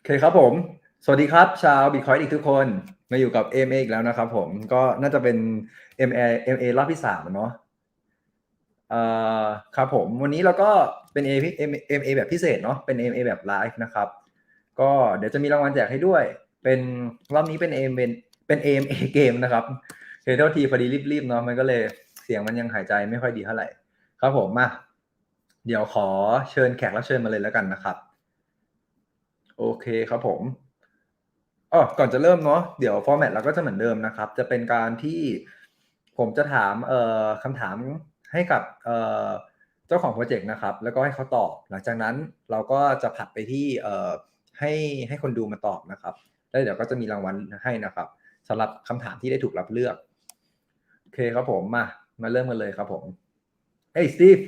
เคครับผมสวัสดีครับชาว BitcoinAddict ทุกคนมาอยู่กับ AMA อีกแล้วนะครับผมก็น่าจะเป็น MA รอบที่3เนาะเอ่ครับผมวันนี้เราก็เป็น AMA แบบพิเศษเนาะเป็น AMA แบบไลฟ์นะครับก็เดี๋ยวจะมีรางวัลแจกให้ด้วยเป็นรอบนี้เป็น AMA เกมนะครับโทษทีพอดีรีบๆเนาะมันก็เลยเสียงมันยังหายใจไม่ค่อยดีเท่าไหร่ครับผมมาเดี๋ยวขอเชิญแขกรับเชิญมาเลยแล้วกันนะครับโอเคครับผม ก่อนจะเริ่มเนาะเดี๋ยวฟอร์แมตเราก็จะเหมือนเดิมนะครับจะเป็นการที่ผมจะถามคำถามให้กับเจ้าของโปรเจกต์นะครับแล้วก็ให้เขาตอบหลังจากนั้นเราก็จะผัดไปที่ให้คนดูมาตอบนะครับแล้วเดี๋ยวก็จะมีรางวัลให้นะครับสำหรับคำถามที่ได้ถูกรับเลือกโอเคครับผมมาเริ่มกันเลยครับผม Hey Steve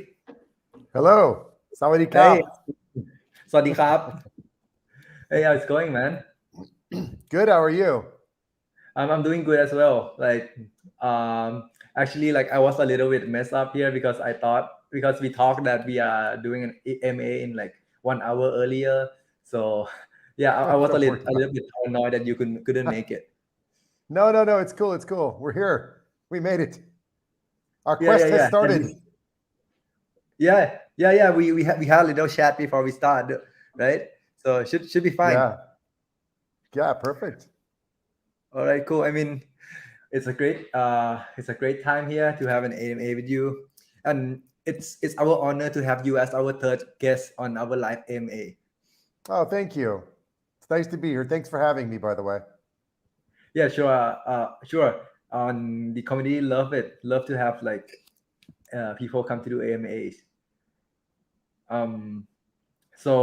Hello สวัสดีครับ Hey สวัสดีครับ Hey how's it going man Good, how are you? I'm doing good as well. Actually, like I was a little bit messed up here because I thought because we talked that we are doing an AMA in like 1 hour earlier. So yeah, I was a little bit annoyed that you couldn't make it. No, it's cool. We're here. We made it. Our quest has started. Yeah. We had a little chat before we started, right? So should be fine. Yeah, perfect. All right, cool. I mean, it's a great time here to have an AMA with you, and it's our honor to have you as our third guest on our live AMA. Oh, thank you. It's nice to be here. Thanks for having me, by the way. Yeah, sure. On the community, love to have like people come to do AMAs. So,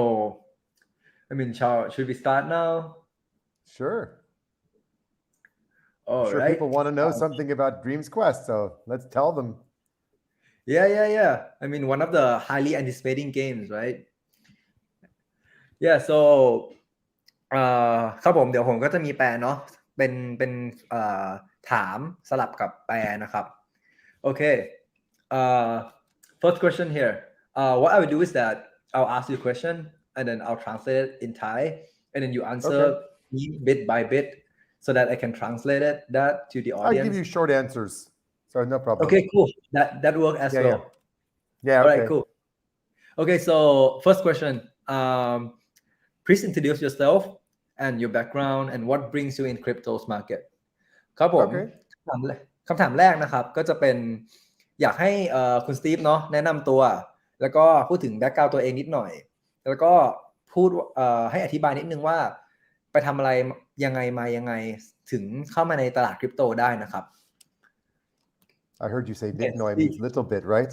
I mean, should we start now? Sure. All I'm sure right. people want to know something about BitcoinAddict, so let's tell them. Yeah. I mean, one of the highly anticipating games, right? Yeah, so ครับผมเดี๋ยวผมก็จะมีแปลเนาะเป็นถามสลับกับแปลนะครับโอเค first question here what I will do is that I'll ask you a question and then I'll translate it in Thai and then you answer me bit by bit so that I can translate that to the audience. I'll give you short answers, so no problem. Okay, cool. That works as well. Yeah. All okay. right, cool. Okay, so first question. Please introduce yourself and your background and what brings you in crypto's market ครับผมคำถามแรกนะครับก็จะเป็นอยากให้คุณสตีฟเนาะแนะนำตัวแล้วก็พูดถึงแบ็คกราวด์ตัวเองนิดหน่อยแล้วก็พูดให้อธิบายนิดนึงว่าไปทำอะไรยังไงถึงเข้ามาในตลาดคริปโตได้นะครับ I heard you say Bitcoin means little bit, right?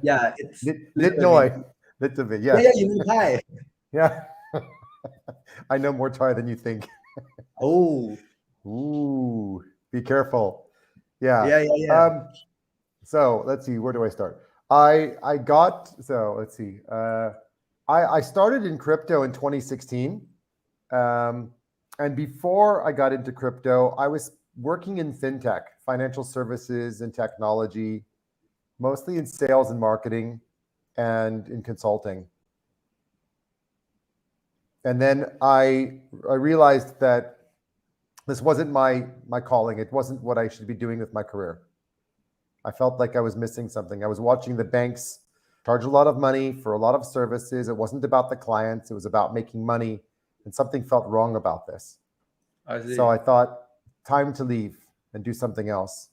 Yeah, it's Bitcoin. Little bit, yeah. Yeah, you mean Thai. Yeah. I know more Thai than you think. Ooh, be careful. Yeah. So let's see, where do I start? Let's see. I started in crypto in 2016. And before I got into crypto, I was working in fintech, financial services and technology, mostly in sales and marketing and in consulting. And then I realized that this wasn't my calling. It wasn't what I should be doing with my career. I felt like I was missing something. I was watching the banks charge a lot of money for a lot of services. It wasn't about the clients. It was about making money. And something felt wrong about this. So I thought, time to leave and do something else.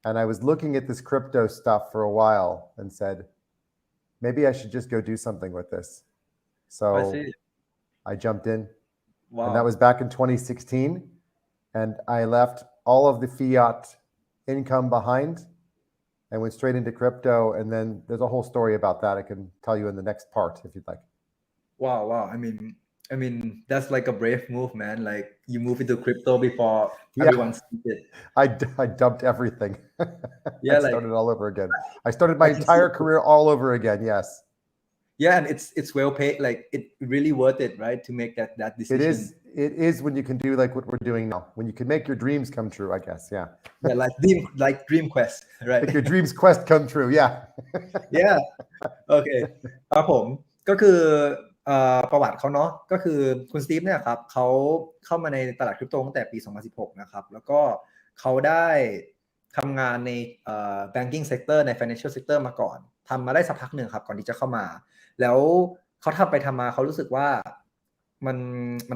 And I was looking at this crypto stuff for a while and said, maybe I should just go do something with this. So I jumped in. Wow. And that was back in 2016. And I left all of the fiat income behind and went straight into crypto. And then there's a whole story about that I can tell you in the next part if you'd like. Wow. I mean, that's like a brave move, man. Like you move into crypto before everyone sees it. I dumped everything. Yeah, I started all over again. I started my entire career all over again. Yes. Yeah, and it's well paid. Like it really worth it, right? To make that decision. It is when you can do like what we're doing now. When you can make your dreams come true, I guess. Yeah. Yeah, like DreamQuest, right? Make your dreams quest come true. Yeah. Yeah. Okay. ครับผมก็คือ ประวัติเขาเนาะก็คือคุณสตีฟเนี่ยครับเขาเข้ามาในตลาดคริปโตตั้งแต่ปี 2016 นะครับแล้วก็เขาได้ทำงานในbanking sector ใน financial sector มาก่อนทำมาได้สักพักหนึ่งครับก่อนที่จะเข้ามาแล้วเขาทำไปทำมาเขารู้สึกว่ามัน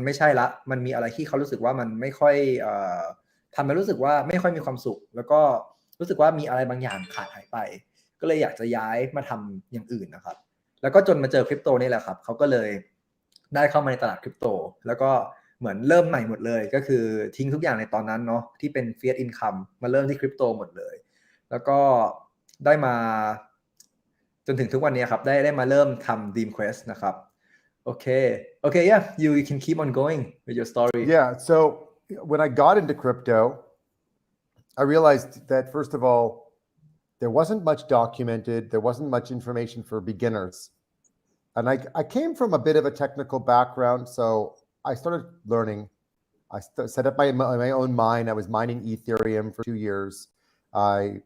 ไม่ใช่ละมันมีอะไรที่เขารู้สึกว่ามันไม่ค่อยทำให้รู้สึกว่าไม่ค่อยมีความสุขแล้วก็รู้สึกว่ามีอะไรบางอย่างขาดหายไปก็เลยอยากจะย้ายมาทำอย่างอื่นนะครับแล้วก็จนมาเจอคริปโตนี่แหละครับเขาก็เลยได้เข้ามาในตลาดคริปโตแล้วก็เหมือนเริ่มใหม่หมดเลยก็คือทิ้งทุกอย่างในตอนนั้นเนาะที่เป็น fiat income มาเริ่มที่คริปโตหมดเลยแล้วก็ได้มาจนถึงทุกวันนี้ครับได้มาเริ่มทำ DreamQuest นะครับokay yeah you can keep on going with your story Yeah, so when I got into crypto, I realized that first of all, there wasn't much documented, there wasn't much information for beginners. And I came from a bit of a technical background, so I started learning. I set up my own mine. I was mining Ethereum for 2 years. I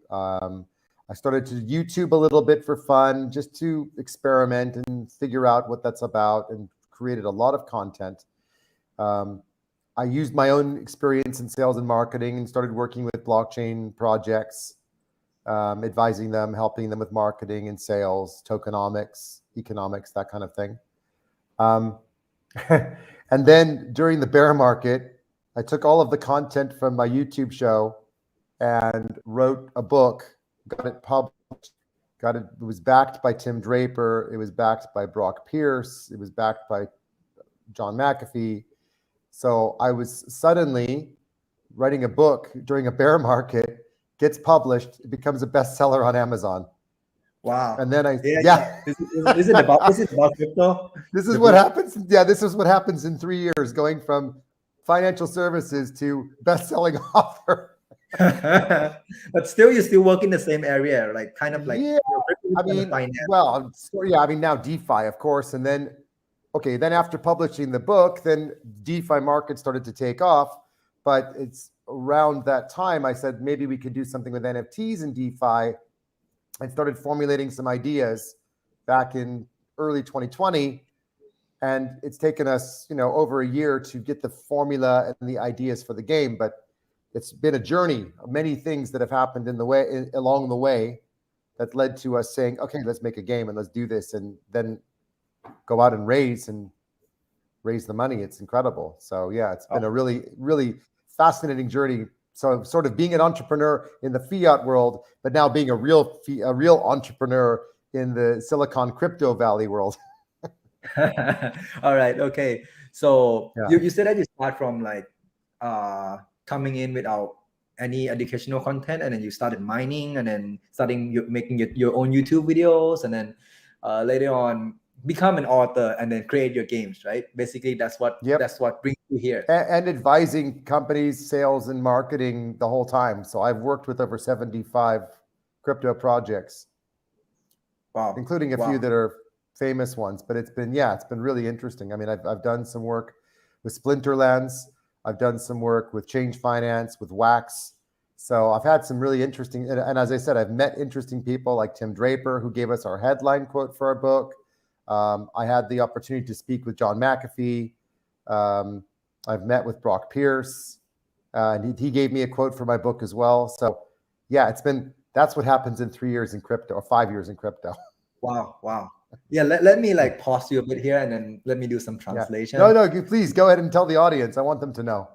started to YouTube a little bit for fun, just to experiment and figure out what that's about, and created a lot of content. I used my own experience in sales and marketing and started working with blockchain projects, advising them, helping them with marketing and sales, tokenomics, economics, that kind of thing. And then during the bear market, I took all of the content from my YouTube show and wrote a book, got it published, it was backed by Tim Draper, it was backed by Brock Pierce, it was backed by John McAfee. So I was suddenly writing a book during a bear market, gets published, it becomes a bestseller on Amazon. Wow. And then Is it about crypto? This is what happens. Yeah, this is what happens in 3 years, going from financial services to best-selling author. But still, you still work in the same area, like kind of like Yeah, I mean, well, yeah, I mean now DeFi, of course, and then then after publishing the book, then DeFi market started to take off. But it's around that time I said maybe we could do something with NFTs and DeFi, and started formulating some ideas back in early 2020. And it's taken us, over a year to get the formula and the ideas for the game. But it's been a journey of many things that have happened along the way that led to us saying, okay, let's make a game and let's do this, and then go out and raise the money. It's incredible. So yeah, it's been a really, really fascinating journey. So sort of being an entrepreneur in the fiat world, but now being a real entrepreneur in the Silicon Crypto Valley world. All right. Okay. So you said that you start from like coming in without any educational content, and then you started mining, and then making your own YouTube videos, and then later on become an author, and then create your games, right? Basically, that's what brings you here. And advising companies, sales and marketing the whole time. So I've worked with over 75 crypto projects. Wow. Including a few that are famous ones, but it's been really interesting. I mean, I've done some work with Splinterlands. I've done some work with Change Finance, with Wax. So I've had some really interesting, and as I said, I've met interesting people like Tim Draper, who gave us our headline quote for our book. I had the opportunity to speak with John McAfee. I've met with Brock Pierce, and he gave me a quote for my book as well. So yeah, that's what happens in 3 years in crypto, or 5 years in crypto. Wow. Yeah, let me like pause you a bit here, and then let me do some translation. No, please go ahead and tell the audience. I want them to know.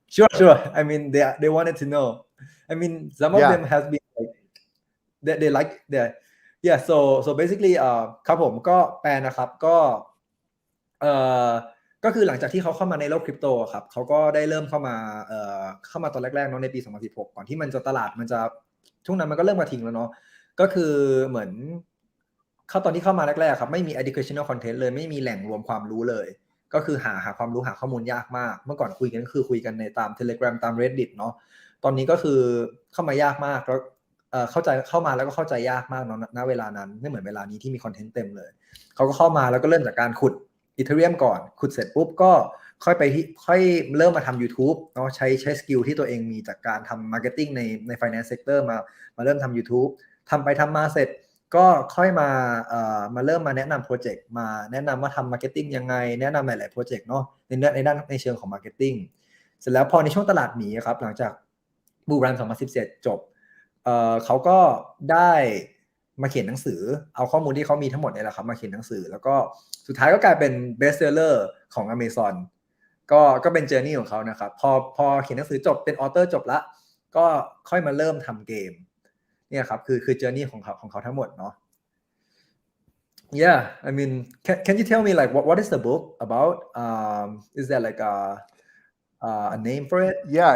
Sure. I mean, they wanted to know. I mean, some of them has been like they like that. Yeah, so basically ครับผมก็แปลนะครับก็คือหลังจากที่เขาเข้ามาในโลกคริปโตครับเขาก็ได้เริ่มเข้ามาตอนแรกๆเนาะในปี 2016 ก่อนที่ตลาดมันจะช่วงนั้นมันก็เริ่มมาทิ้งแล้วเนาะก็คือเหมือนตอนที่เข้ามาแรกๆครับไม่มี educational content เลยไม่มีแหล่งรวมความรู้เลยก็คือหาความรู้หาข้อมูลยากมากเมื่อก่อนคุยกันก็คือคุยกันในตาม Telegram ตาม Reddit เนาะตอนนี้ก็คือเข้ามายากมากแล้วเข้ามาแล้วก็เข้าใจยากมากเนาะณเวลานั้นไม่เหมือนเวลานี้ที่มีคอนเทนต์เต็มเลยเขาก็เข้ามาแล้วก็เริ่มจากการขุด Ethereum ก่อนขุดเสร็จปุ๊บก็ค่อยเริ่มมาทำ YouTube เนาะใช้สกิลที่ตัวเองมีจากการทำ marketing ใน finance sector มาเริ่มทำ YouTube ทำไปทำมาเสร็จ ก็ค่อยมาเริ่มมาแนะนำโปรเจกต์มาแนะนำว่าทำมาร์เก็ตติ้งยังไงแนะนำหลายๆโปรเจกต์เนาะในด้านในเชิงของมาร์เก็ตติ้งเสร็จแล้วพอในช่วงตลาดหมีครับหลังจากบูมรัน2017จบเขาก็ได้มาเขียนหนังสือเอาข้อมูลที่เขามีทั้งหมดเนี่ยแหละครับมาเขียนหนังสือแล้วก็สุดท้ายก็กลายเป็นเบสเซลเลอร์ของ Amazon ก็เป็นเจอร์นี่ของเขานะครับพอเขียนหนังสือจบเป็นออเตอร์จบละก็ค่อยมาเริ่มทำเกมเนี่ยครับคือเจอร์นี่ของเขาทั้งหมดเนาะ Yeah, I mean, can you tell me like what is the book about? Is there like a name for it? Yeah,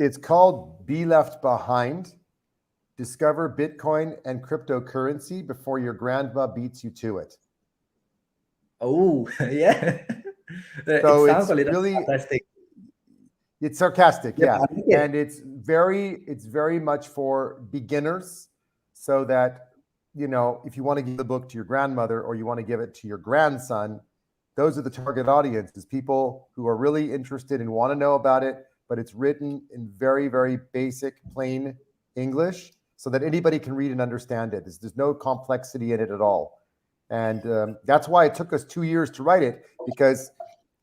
it's called Be Left Behind. Discover Bitcoin and cryptocurrency before your grandma beats you to it. Oh, yeah. So It sounds it's a little really sarcastic. it's sarcastic, Yeah, yeah. I like it. And it's very much for beginners so that you know, if you want to give the book to your grandmother or you want to give it to your grandson, those are the target audience, is people who are really interested and want to know about it, but it's written in very, very basic, plain English so that anybody can read and understand it. There's no complexity in it at all. And that's why it took us 2 years to write it, because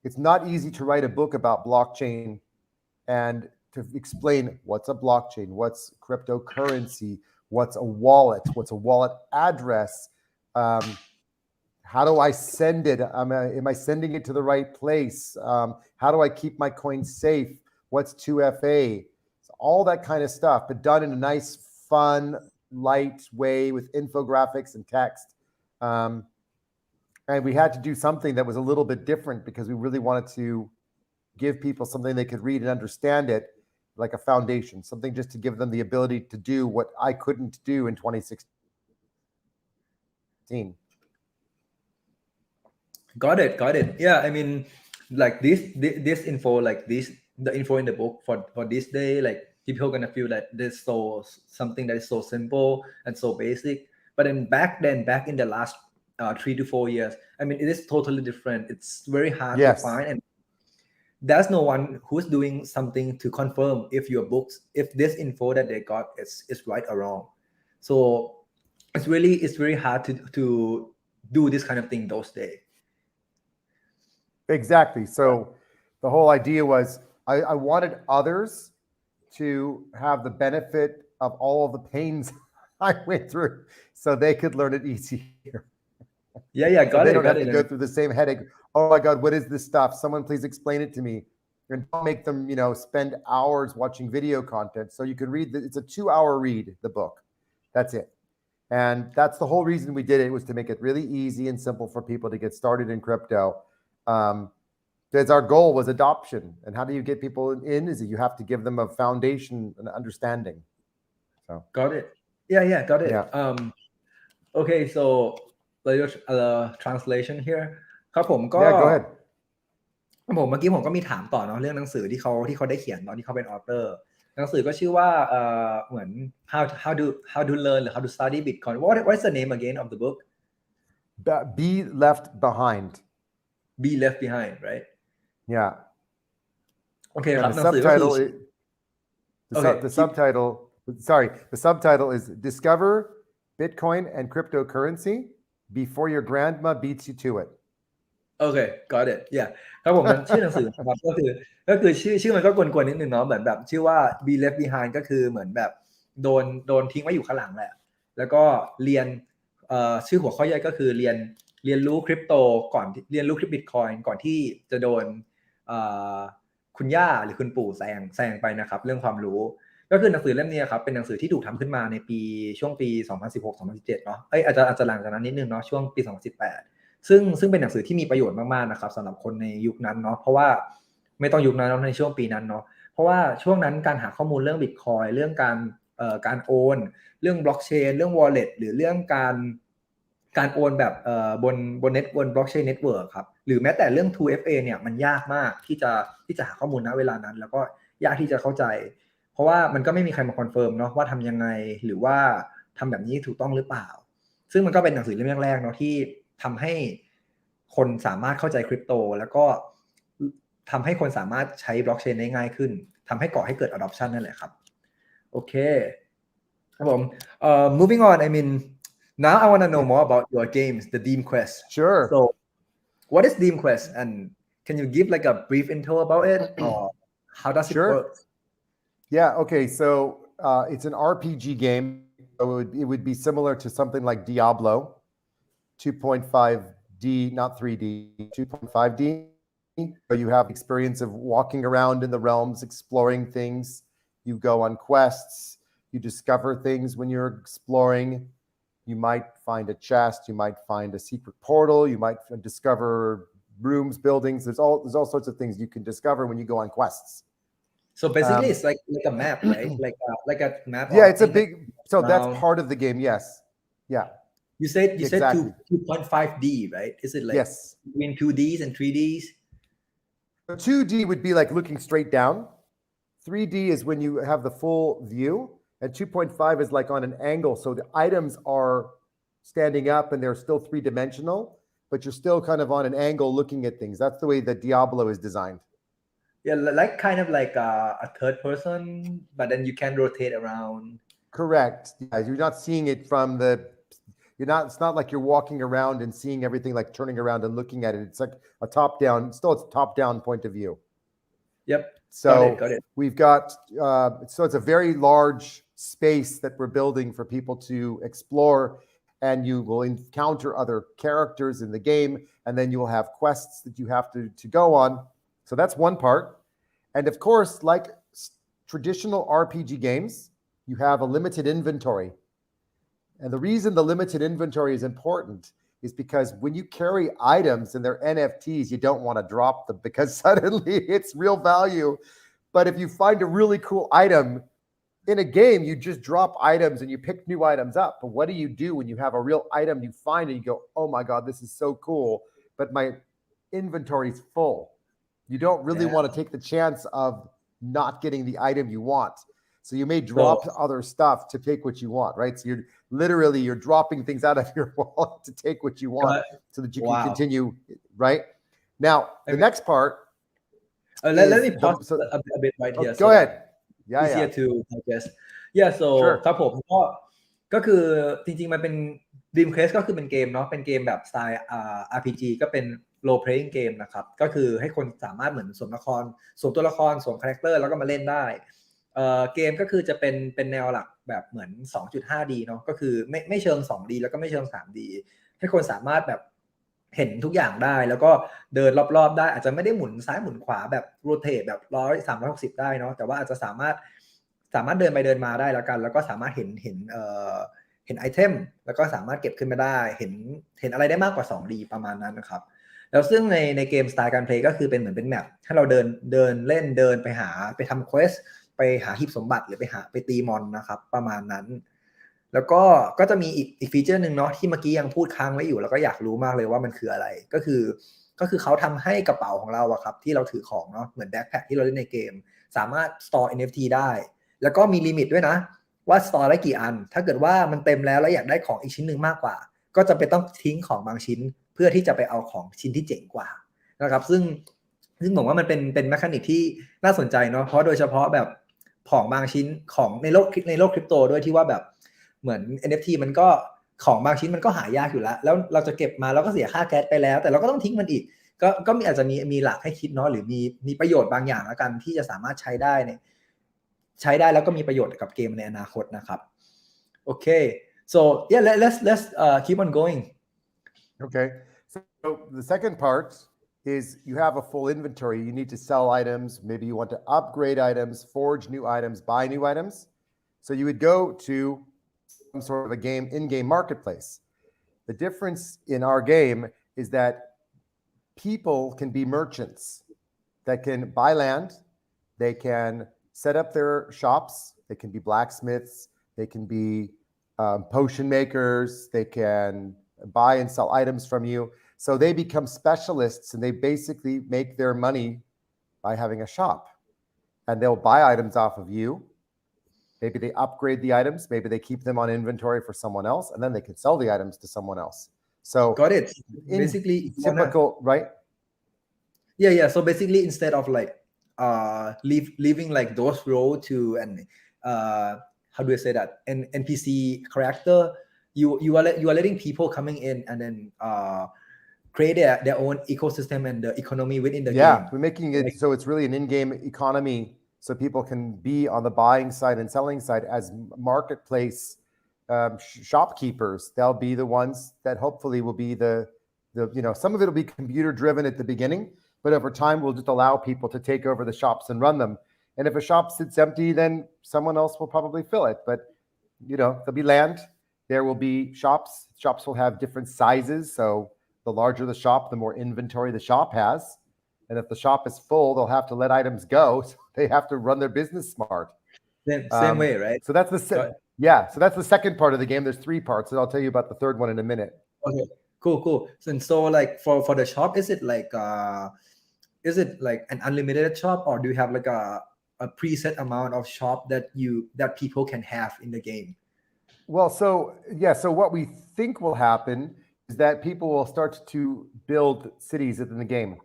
it's not easy to write a book about blockchain and to explain what's a blockchain, what's cryptocurrency, what's a wallet address, how do I send it, am I sending it to the right place, how do I keep my coins safe, what's 2FA, so all that kind of stuff, but done in a nice, fun, light way with infographics and text. And we had to do something that was a little bit different because we really wanted to give people something they could read and understand it, like a foundation, something just to give them the ability to do what I couldn't do in 2016. Got it. Yeah, I mean, like this info, like the info in the book for this day, like people are gonna feel that this so something that is so simple and so basic. But then back in the last 3 to 4 years, I mean, it is totally different. It's very hard to Yes. find, and there's no one who's doing something to confirm if your books, if this info that they got is right or wrong. So it's very hard to do this kind of thing those days. Exactly. So the whole idea was I wanted others to have the benefit of all of the pains I went through so they could learn it easier. Yeah, So got they it. don't have to go through the same headache. Oh my God, what is this stuff? Someone please explain it to me. And don't make them, you know, spend hours watching video content. So you can read, it's a 2-hour read, the book. That's it. And that's the whole reason we did it, was to make it really easy and simple for people to get started in crypto. Because our goal was adoption. And how do you get people in? Is that you have to give them a foundation and understanding. So Got it. Yeah, got it. Yeah. Okay, so translation here ครับผมก็ Yeah, go ahead. ผมเมื่อกี้ผมก็มีถามต่อเนาะเรื่องหนังสือที่เขาได้เขียนตอนที่เขาเป็นออเตอร์หนังสือก็ชื่อว่าเหมือน how to learn หรือ how to study Bitcoin. What's the name again of the book? Be left behind. Be left behind, right? Yeah. Okay, And ครับ the หนังสือก็คือ the subtitle is Discover Bitcoin and Cryptocurrency before your grandma beats you to it. Okay, got it. Yeah. ครับผมมันชื่อหนังสือนะครับก็คือชื่อมันก็กวนๆนิดนึงเนาะเหมือนแบบชื่อว่า Be Left Behind ก็คือเหมือนแบบโดนทิ้งไว้อยู่ข้างหลังแหละแล้วก็เรียนชื่อหัวข้อย่อยก็คือเรียนรู้คริปโตก่อนเรียนรู้คริป Bitcoin ก่อนที่จะโดนคุณย่าหรือคุณปู่แซงไปนะครับเรื่องความรู้ก็คือหนังสือเล่มนี้ครับเป็นหนังสือที่ถูกทำขึ้นมาในช่วงปี 2016-2017 เนาะอาจจะหลังจากนั้นนิดนึงเนาะช่วงปี 2018 ซึ่งเป็นหนังสือที่มีประโยชน์มากๆนะครับสำหรับคนในยุคนั้นเนาะเพราะว่าไม่ต้องยุคนั้นเนาะในช่วงปีนั้นเนาะเพราะว่าช่วงนั้นการหาข้อมูลเรื่อง Bitcoin เรื่องการโอนเรื่องบล็อกเชนเรื่อง wallet หรือเรื่องการโอนแบบบนบล็อกเชนเน็ตเวิร์คครับหรือแม้แต่เรื่อง 2FA เนี่ยมันยากมากที่จะหาข้อมูลณเวลานั้นแล้วก็ยากที่จะเข้าใจเพราะว่ามันก็ไม่มีใครมาคอนเฟิร์มเนาะว่าทำยังไงหรือว่าทำแบบนี้ถูกต้องหรือเปล่าซึ่งมันก็เป็นหนังสือเล่มแรกๆเนาะที่ทำให้คนสามารถเข้าใจคริปโตแล้วก็ทำให้คนสามารถใช้บล็อกเชนได้ง่ายขึ้นทำให้ก่อให้เกิด adoption นั่นแหละครับโอเคครับผมmoving on I mean Now I want to know more about your games, the DreamQuest. Sure. So, what is DreamQuest, and can you give like a brief intro about it, or how does it Sure. work? Yeah. Okay. So it's an RPG game. So it would be similar to something like Diablo, 2.5D, not 3D, 2.5D. So you have experience of walking around in the realms, exploring things. You go on quests. You discover things when you're exploring. You might find a chest. You might find a secret portal. You might discover rooms, buildings. There's all sorts of things you can discover when you go on quests. So basically, it's like a map, right? Like a map. Yeah, of it's a things big. So that's around. part of the game. Yes. Yeah. You said Exactly. 2.5D, right? Is it like Yes. between 2Ds and 3Ds? 2D would be like looking straight down. 3D is when you have the full view, and 2.5 is like on an angle. So the items are standing up and they're still three-dimensional, but you're still kind of on an angle looking at things. That's the way that Diablo is designed. Yeah, like kind of like a third person, but then you can rotate around. Correct. Yeah, you're not seeing it from the. It's not like you're walking around and seeing everything, like turning around and looking at it. It's like a top-down. It's a top-down point of view. Yep. So got it. we've got. So it's a very large space that we're building for people to explore, and you will encounter other characters in the game, and then you will have quests that you have to go on. So that's one part. And of course, like traditional RPG games, you have a limited inventory. And the reason the limited inventory is important is because when you carry items and they're NFTs, you don't want to drop them because suddenly it's real value. But if you find a really cool item in a game, you just drop items and you pick new items up. But what do you do when you have a real item you find and you go, oh my God, this is so cool, but my inventory is full? You don't really want to take the chance of not getting the item you want. So you may drop other stuff to take what you want, right? So you're dropping things out of your wallet to take what you want so that you can continue, right? Now, the next part. Let me pause a bit right here. Go ahead. Yeah, easier to digest. Yeah, so ครับผมก็คือจริงๆมันเป็น DreamQuest ก็คือเป็นเกมเนาะเป็นเกมแบบสไตล์RPG ก็เป็น role playing game นะครับก็คือให้คนสามารถเหมือนสวมตัวละครสวมคาแรคเตอร์แล้วก็มาเล่นได้เกมก็คือจะเป็นแนวหลักแบบเหมือน 2.5D เนาะก็คือไม่เชิง 2D แล้วก็ไม่เชิง 3D ให้คนสามารถแบบเห็นทุกอย่างได้แล้วก็เดินรอบๆได้อาจจะไม่ได้หมุนซ้ายหมุนขวาแบบโรเตทแบบ360ได้เนาะแต่ว่าอาจจะสามารถเดินไปเดินมาได้แล้วกันแล้วก็สามารถเห็นไอเทมแล้วก็สามารถเก็บขึ้นมาได้เห็นอะไรได้มากกว่า 2D ประมาณนั้นนะครับแล้วซึ่งในเกมสไตล์การเพลย์ก็คือเป็นเหมือนเป็นแมปให้เราเดินเล่นเดินไปทำเควสไปหาหีบสมบัติหรือไปตีมอนนะครับประมาณนั้นแล้วก็จะมีอีกฟีเจอร์นึงเนาะที่เมื่อกี้ยังพูดค้างไว้อยู่แล้วก็อยากรู้มากเลยว่ามันคืออะไรก็คือเขาทำให้กระเป๋าของเราอะครับที่เราถือของเนาะเหมือนแบ็คแพ็คที่เราเล่นในเกมสามารถ store NFT ได้แล้วก็มีลิมิตด้วยนะว่า store ได้กี่อันถ้าเกิดว่ามันเต็มแล้วอยากได้ของอีกชิ้นนึงมากกว่าก็จะไปต้องทิ้งของบางชิ้นเพื่อที่จะไปเอาของชิ้นที่เจ๋งกว่านะครับซึ่งผมว่ามันเป็นเมคานิกที่น่าสนใจเนาะเพราะโดยเฉพาะแบบของบางชิ้นของในโลกคริปโตด้วยที่ว่าแบบเหมือน NFT มันก็ของบางชิ้นมันก็หายากอยู่แล้วเราจะเก็บมาแล้วก็เสียค่าแก๊สไปแล้วแต่เราก็ต้องทิ้งมันอีกก็อาจจะมีหลักให้คิดเนาะหรือมีประโยชน์บางอย่างแล้วกันที่จะสามารถใช้ได้แล้วก็มีประโยชน์กับเกมในอนาคตนะครับโอเค so yeah let's keep on going okay so the second part is you have a full inventory. You need to sell items. Maybe you want to upgrade items, forge new items, buy new items. So you would go to some sort of a in-game marketplace. The difference in our game is that people can be merchants that can buy land. They can set up their shops. They can be blacksmiths. They can be potion makers. They can buy and sell items from you. So they become specialists and they basically make their money by having a shop. And they'll buy items off of you. Maybe they upgrade the items. Maybe they keep them on inventory for someone else. And then they can sell the items to someone else. So got it. Basically typical, right? Yeah. So basically instead of like leaving like those role to an how do I say that an NPC character you are letting people coming in and then create their own ecosystem and the economy within the game. We're making it so it's really an in-game economy, so people can be on the buying side and selling side as marketplace shopkeepers. They'll be the ones that hopefully will be the some of it will be computer driven at the beginning, but over time we'll just allow people to take over the shops and run them. And if a shop sits empty, then someone else will probably fill it. But there'll be land. There will be shops. Shops will have different sizes. So the larger the shop, the more inventory the shop has. And if the shop is full, they'll have to let items go. So they have to run their business smart. Same way, right? So that's the so that's the second part of the game. There's 3 parts, and I'll tell you about the third one in a minute. Okay, cool. And so like for the shop, is it like an unlimited shop, or do you have like a preset amount of shop that people can have in the game? Well, so what we think will happen is that people will start to build cities within the game,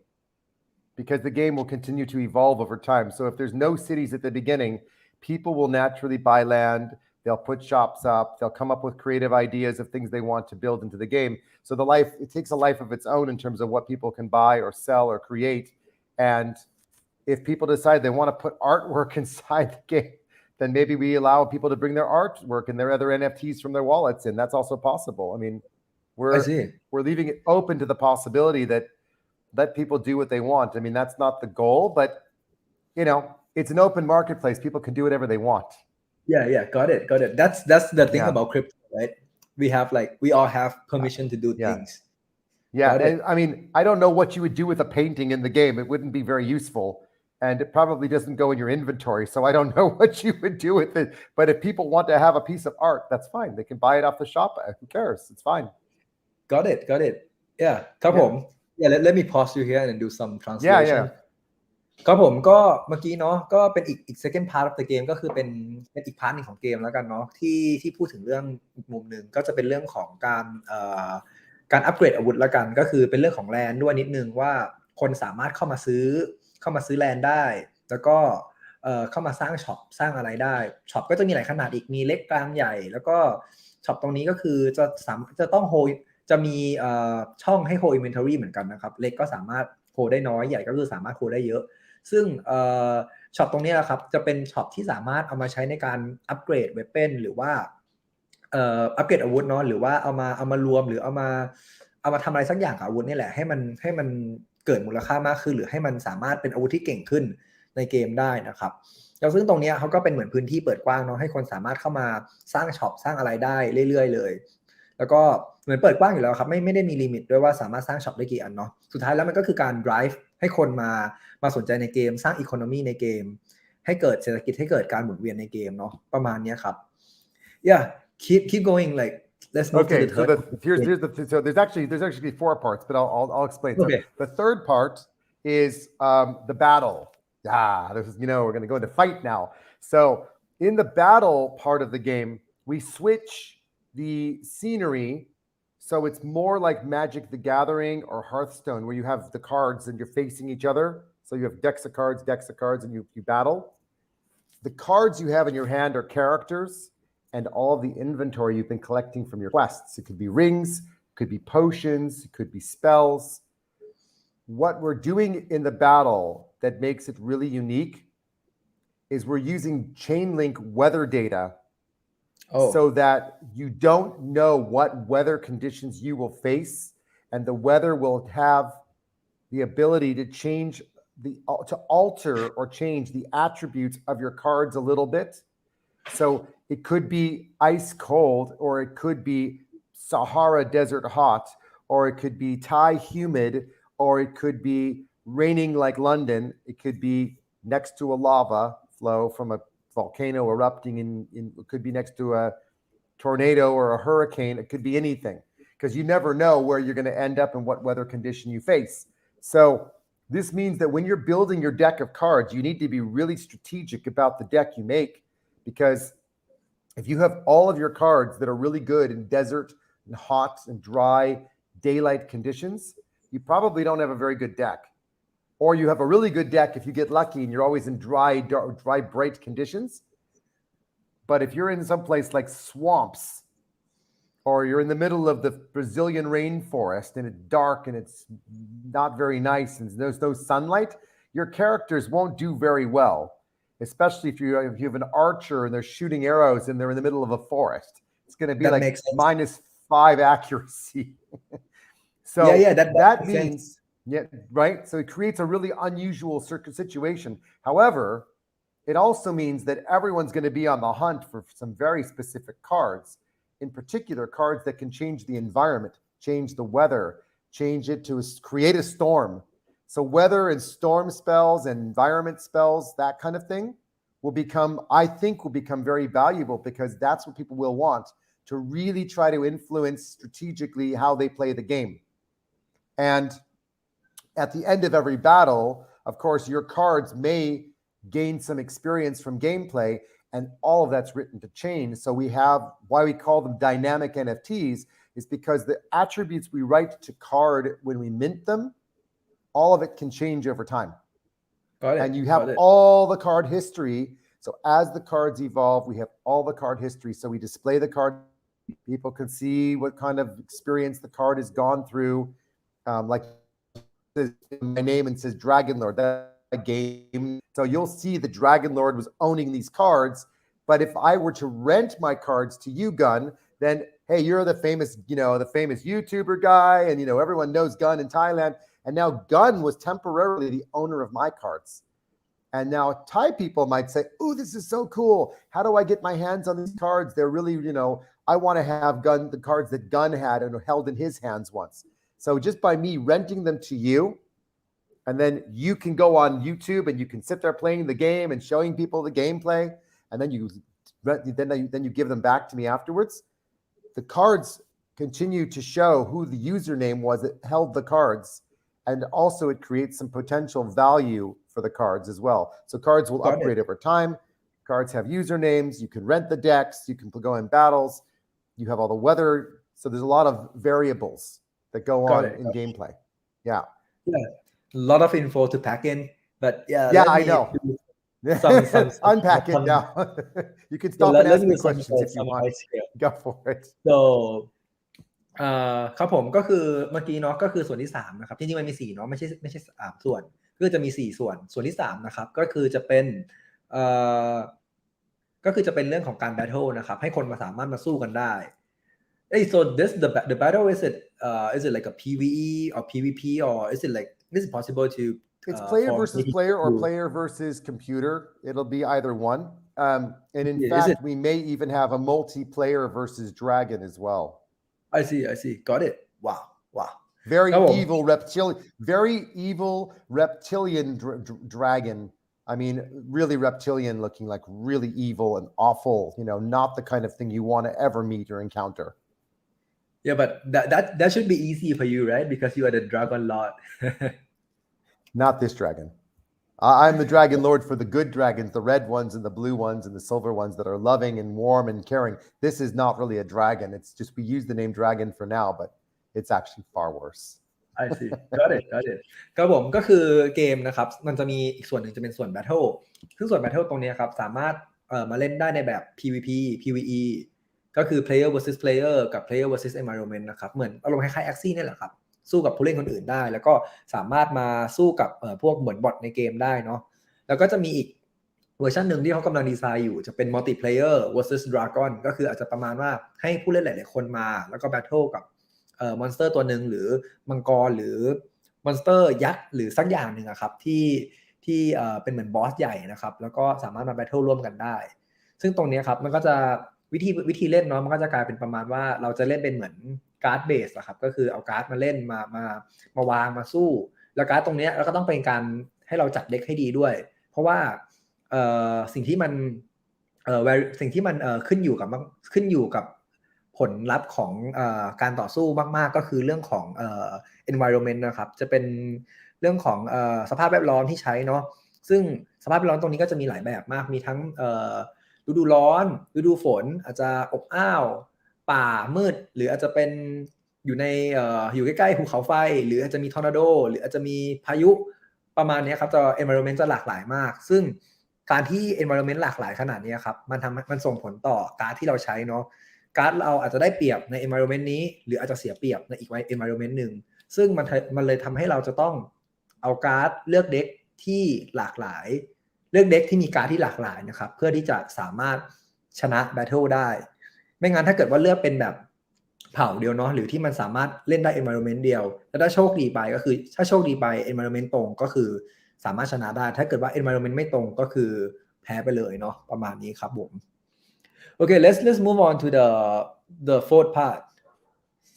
because the game will continue to evolve over time. So if there's no cities at the beginning, people will naturally buy land. They'll put shops up. They'll come up with creative ideas of things they want to build into the game. So it takes a life of its own in terms of what people can buy or sell or create. And if people decide they want to put artwork inside the game, then maybe we allow people to bring their artwork and their other NFTs from their wallets in. That's also possible. I mean, we're leaving it open to the possibility that let people do what they want. I mean, that's not the goal, but it's an open marketplace. People can do whatever they want. Yeah, got it. That's the thing about crypto, right? We all have permission to do things. Yeah, and I mean, I don't know what you would do with a painting in the game. It wouldn't be very useful, and it probably doesn't go in your inventory. So I don't know what you would do with it. But if people want to have a piece of art, that's fine. They can buy it off the shop. Who cares? It's fine. Got it. Yeah, ครับผม let me pause you here and do some translation. ครับผมก็เมื่อกี้เนาะก็เป็นอีก second part of the game ก็คือเป็นอีกพาร์ทนึงของเกมแล้วกันเนาะที่พูดถึงเรื่องอีกมุมนึงก็จะเป็นเรื่องของการอัปเกรดอาวุธแล้วกันก็คือเป็นเรื่องของแลนด์ด้วยนิดนึงว่าคนสามารถเข้ามาซื้อแลนด์ได้แล้วก็เข้ามาสร้างช็อปสร้างอะไรได้ช็อปก็จะมีหลายขนาดอีกมีเล็กกลางใหญ่แล้วก็ช็อปตรงนี้ก็คือจะต้องโฮจะมีช่องให้โฮ inventory เหมือนกันนะครับเล็กก็สามารถโฮได้น้อยใหญ่ก็คือสามารถโฮได้เยอะซึ่งช็อปตรงนี้ครับจะเป็นช็อปที่สามารถเอามาใช้ในการอัปเกรดเวปเป้นหรือว่าอัปเกรดอาวุธเนาะหรือว่าเอามารวมหรือเอามาทำอะไรสักอย่างกับอาวุธนี่แหละให้มันเกิดมูลค่ามากขึ้นหรือให้มันสามารถเป็นอาวุธที่เก่งขึ้นในเกมได้นะครับแล้วซึ่งตรงนี้เขาก็เป็นเหมือนพื้นที่เปิดกว้างเนาะให้คนสามารถเข้ามาสร้างช็อปสร้างอะไรได้เรื่อยๆเลยแล้วก็เหมือนเปิดกว้างอยู่แล้วครับไม่ได้มีลิมิตด้วยว่าสามารถสร้างช็อปได้กี่อันเนาะสุดท้ายแล้วมันก็คือการ drive ให้คนมาสนใจในเกมสร้าง economy ในเกมให้เกิดเศรษฐกิจให้เกิดการหมุนเวียนในเกมเนาะประมาณนี้ครับ keep going like let's move to the third. So there's actually 4 parts, but I'll explain. Okay. So the third part is the battle. This is we're going to go into fight now. So in the battle part of the game, we switch the scenery, so it's more like Magic the Gathering or Hearthstone, where you have the cards and you're facing each other. So you have decks of cards, and you battle. The cards you have in your hand are characters, and all of the inventory you've been collecting from your quests. It could be rings, it could be potions, it could be spells. What we're doing in the battle that makes it really unique is we're using Chainlink weather data so that you don't know what weather conditions you will face, and the weather will have the ability to alter or change the attributes of your cards a little bit. So it could be ice cold, or it could be Sahara desert hot, or it could be Thai humid, or it could be raining like London. It could be next to a lava flow from a volcano erupting it could be next to a tornado or a hurricane. It could be anything, because you never know where you're going to end up and what weather condition you face. So this means that when you're building your deck of cards, you need to be really strategic about the deck you make, because if you have all of your cards that are really good in desert and hot and dry daylight conditions, you probably don't have a very good deck. Or you have a really good deck if you get lucky and you're always in dry, bright conditions. But if you're in some place like swamps or you're in the middle of the Brazilian rainforest and it's dark and it's not very nice and there's no sunlight, your characters won't do very well, especially if you have an archer and they're shooting arrows and they're in the middle of a forest. It's going to be That like makes sense. -5 accuracy. So Yeah, that that makes sense. means, yeah, right? So it creates a really unusual situation. However, it also means that everyone's going to be on the hunt for some very specific cards, in particular, cards that can change the environment, change the weather, change it to create a storm. So weather and storm spells and environment spells, that kind of thing will become, I think, will become very valuable because that's what people will want to really try to influence strategically how they play the game. And at the end of every battle, of course, your cards may gain some experience from gameplay, and all of that's written to change. So we have, why we call them dynamic NFTs is because the attributes we write to card when we mint them, all of it can change over time. Got it. And you have all the card history. So as the cards evolve, we have all the card history. So we display the card. People can see what kind of experience the card has gone through. Like my name and says Dragon Lord. That game. So you'll see the Dragon Lord was owning these cards. But if I were to rent my cards to you, Gun, then hey, you're the famous, the famous YouTuber guy, and everyone knows Gun in Thailand. And now Gun was temporarily the owner of my cards. And now Thai people might say, "Oh, this is so cool. How do I get my hands on these cards? They're really, I want to have the cards that Gun had and held in his hands once." So just by me renting them to you, and then you can go on YouTube and you can sit there playing the game and showing people the gameplay, and then you give them back to me afterwards. The cards continue to show who the username was that held the cards, and also it creates some potential value for the cards as well. So cards will upgrade over time. Cards have usernames. You can rent the decks. You can go in battles. You have all the weather. So there's a lot of variables that go on in gameplay. Yeah. Yeah. A lot of info to pack in, but yeah. Yeah, I know. Unpack it now. You can stop and ask me questions if you want. Go for it. So ครับผมก็คือเมื่อกี้เนาะก็คือส่วนที่3นะครับจริงๆมันมี4เนาะไม่ใช่3ส่วนก็จะมี4ส่วนที่3นะครับก็คือจะเป็นเรื่องของการ battle นะครับให้คนมาสามารถมาสู้กันได้ so the battle is it like a PvE or PvP or is it like this is possible to it's player versus player or player versus computer. It'll be either one. And in fact, we may even have a multiplayer versus dragon as well. I see. Got it. Wow. Very evil reptilian dragon. I mean, really reptilian looking, like really evil and awful, not the kind of thing you want to ever meet or encounter. Yeah, but that should be easy for you, right? Because you are the Dragon Lord. Not this dragon. I'm the Dragon Lord for the good dragons, the red ones and the blue ones and the silver ones that are loving and warm and caring. This is not really a dragon. It's just we use the name dragon for now, but it's actually far worse. I see. Got it. ครับผมก็คือเกมนะครับมันจะมีอีกส่วนหนึ่งจะเป็นส่วน Battle ซึ่งส่วน Battle ตรงนี้ครับสามารถมาเล่นได้ในแบบ PVP PVE ก็คือ Player versus Player กับ Player versus Environment นะครับเหมือนอารมณ์คล้ายๆ Axie นี่แหละครับสู้กับผู้เล่นคนอื่นได้แล้วก็สามารถมาสู้กับพวกเหมือนบอทในเกมได้เนาะแล้วก็จะมีอีกเวอร์ชันหนึ่งที่เขากำลังดีไซน์อยู่จะเป็น Multiplayer versus Dragon ก็คืออาจจะประมาณว่าให้ผู้เล่นหลายๆคนมาแล้วก็ Battle กับมอนสเตอร์ตัวหนึ่งหรือมังกรหรือมอนสเตอร์ยักษ์หรือสักอย่างหนึ่งครับที่เป็นเหมือนบอสใหญ่นะครับแล้วก็สามารถมาแบทเทิลร่วมกันได้ซึ่งตรงนี้ครับมันก็จะวิธีเล่นเนาะมันก็จะกลายเป็นประมาณว่าเราจะเล่นเป็นเหมือนการ์ดเบสอะครับก็คือเอาการ์ดมาเล่นมาวางมาสู้แล้วการ์ดตรงนี้เราก็ต้องเป็นการให้เราจัดเด็กให้ดีด้วยเพราะว่าสิ่งที่มันขึ้นอยู่กับผลลัพธ์ของการต่อสู้มากๆก็คือเรื่องของenvironment นะครับจะเป็นเรื่องของสภาพแวดล้อมที่ใช้เนาะซึ่งสภาพแวดล้อมตรงนี้ก็จะมีหลายแบบมากมีทั้งฤดูร้อนฤดูฝนอาจจะอบอ้าวป่ามืดหรืออาจจะเป็นอยู่ใกล้ๆภูเขาไฟหรืออาจจะมีทอร์นาโดหรืออาจจะมีพายุประมาณนี้ครับจะ environment จะหลากหลายมากซึ่งการที่ environment หลากหลายขนาดนี้ครับมันส่งผลต่อการ์ดที่เราใช้เนาะ การ์ดเราอาจจะได้เปรียบใน environment นี้หรืออาจจะเสียเปรียบในอีก environment หนึ่งซึ่งมันเลยทำให้เราจะต้องเอาการ์ดเลือกเด็กที่หลากหลายเลือกเด็กที่มีการ์ดที่หลากหลายนะครับเพื่อที่จะสามารถชนะ battle ได้ไม่งั้นถ้าเกิดว่าเลือกเป็นแบบเผ่าเดียวเนาะหรือที่มันสามารถเล่นได้ environment เดียวแล้วถ้าโชคดีไปก็คือถ้าโชคดีไป environment ตรงก็คือสามารถชนะได้ถ้าเกิดว่า environment ไม่ตรงก็คือแพ้ไปเลยเนาะประมาณนี้ครับผม Okay, let's move on to the fourth part.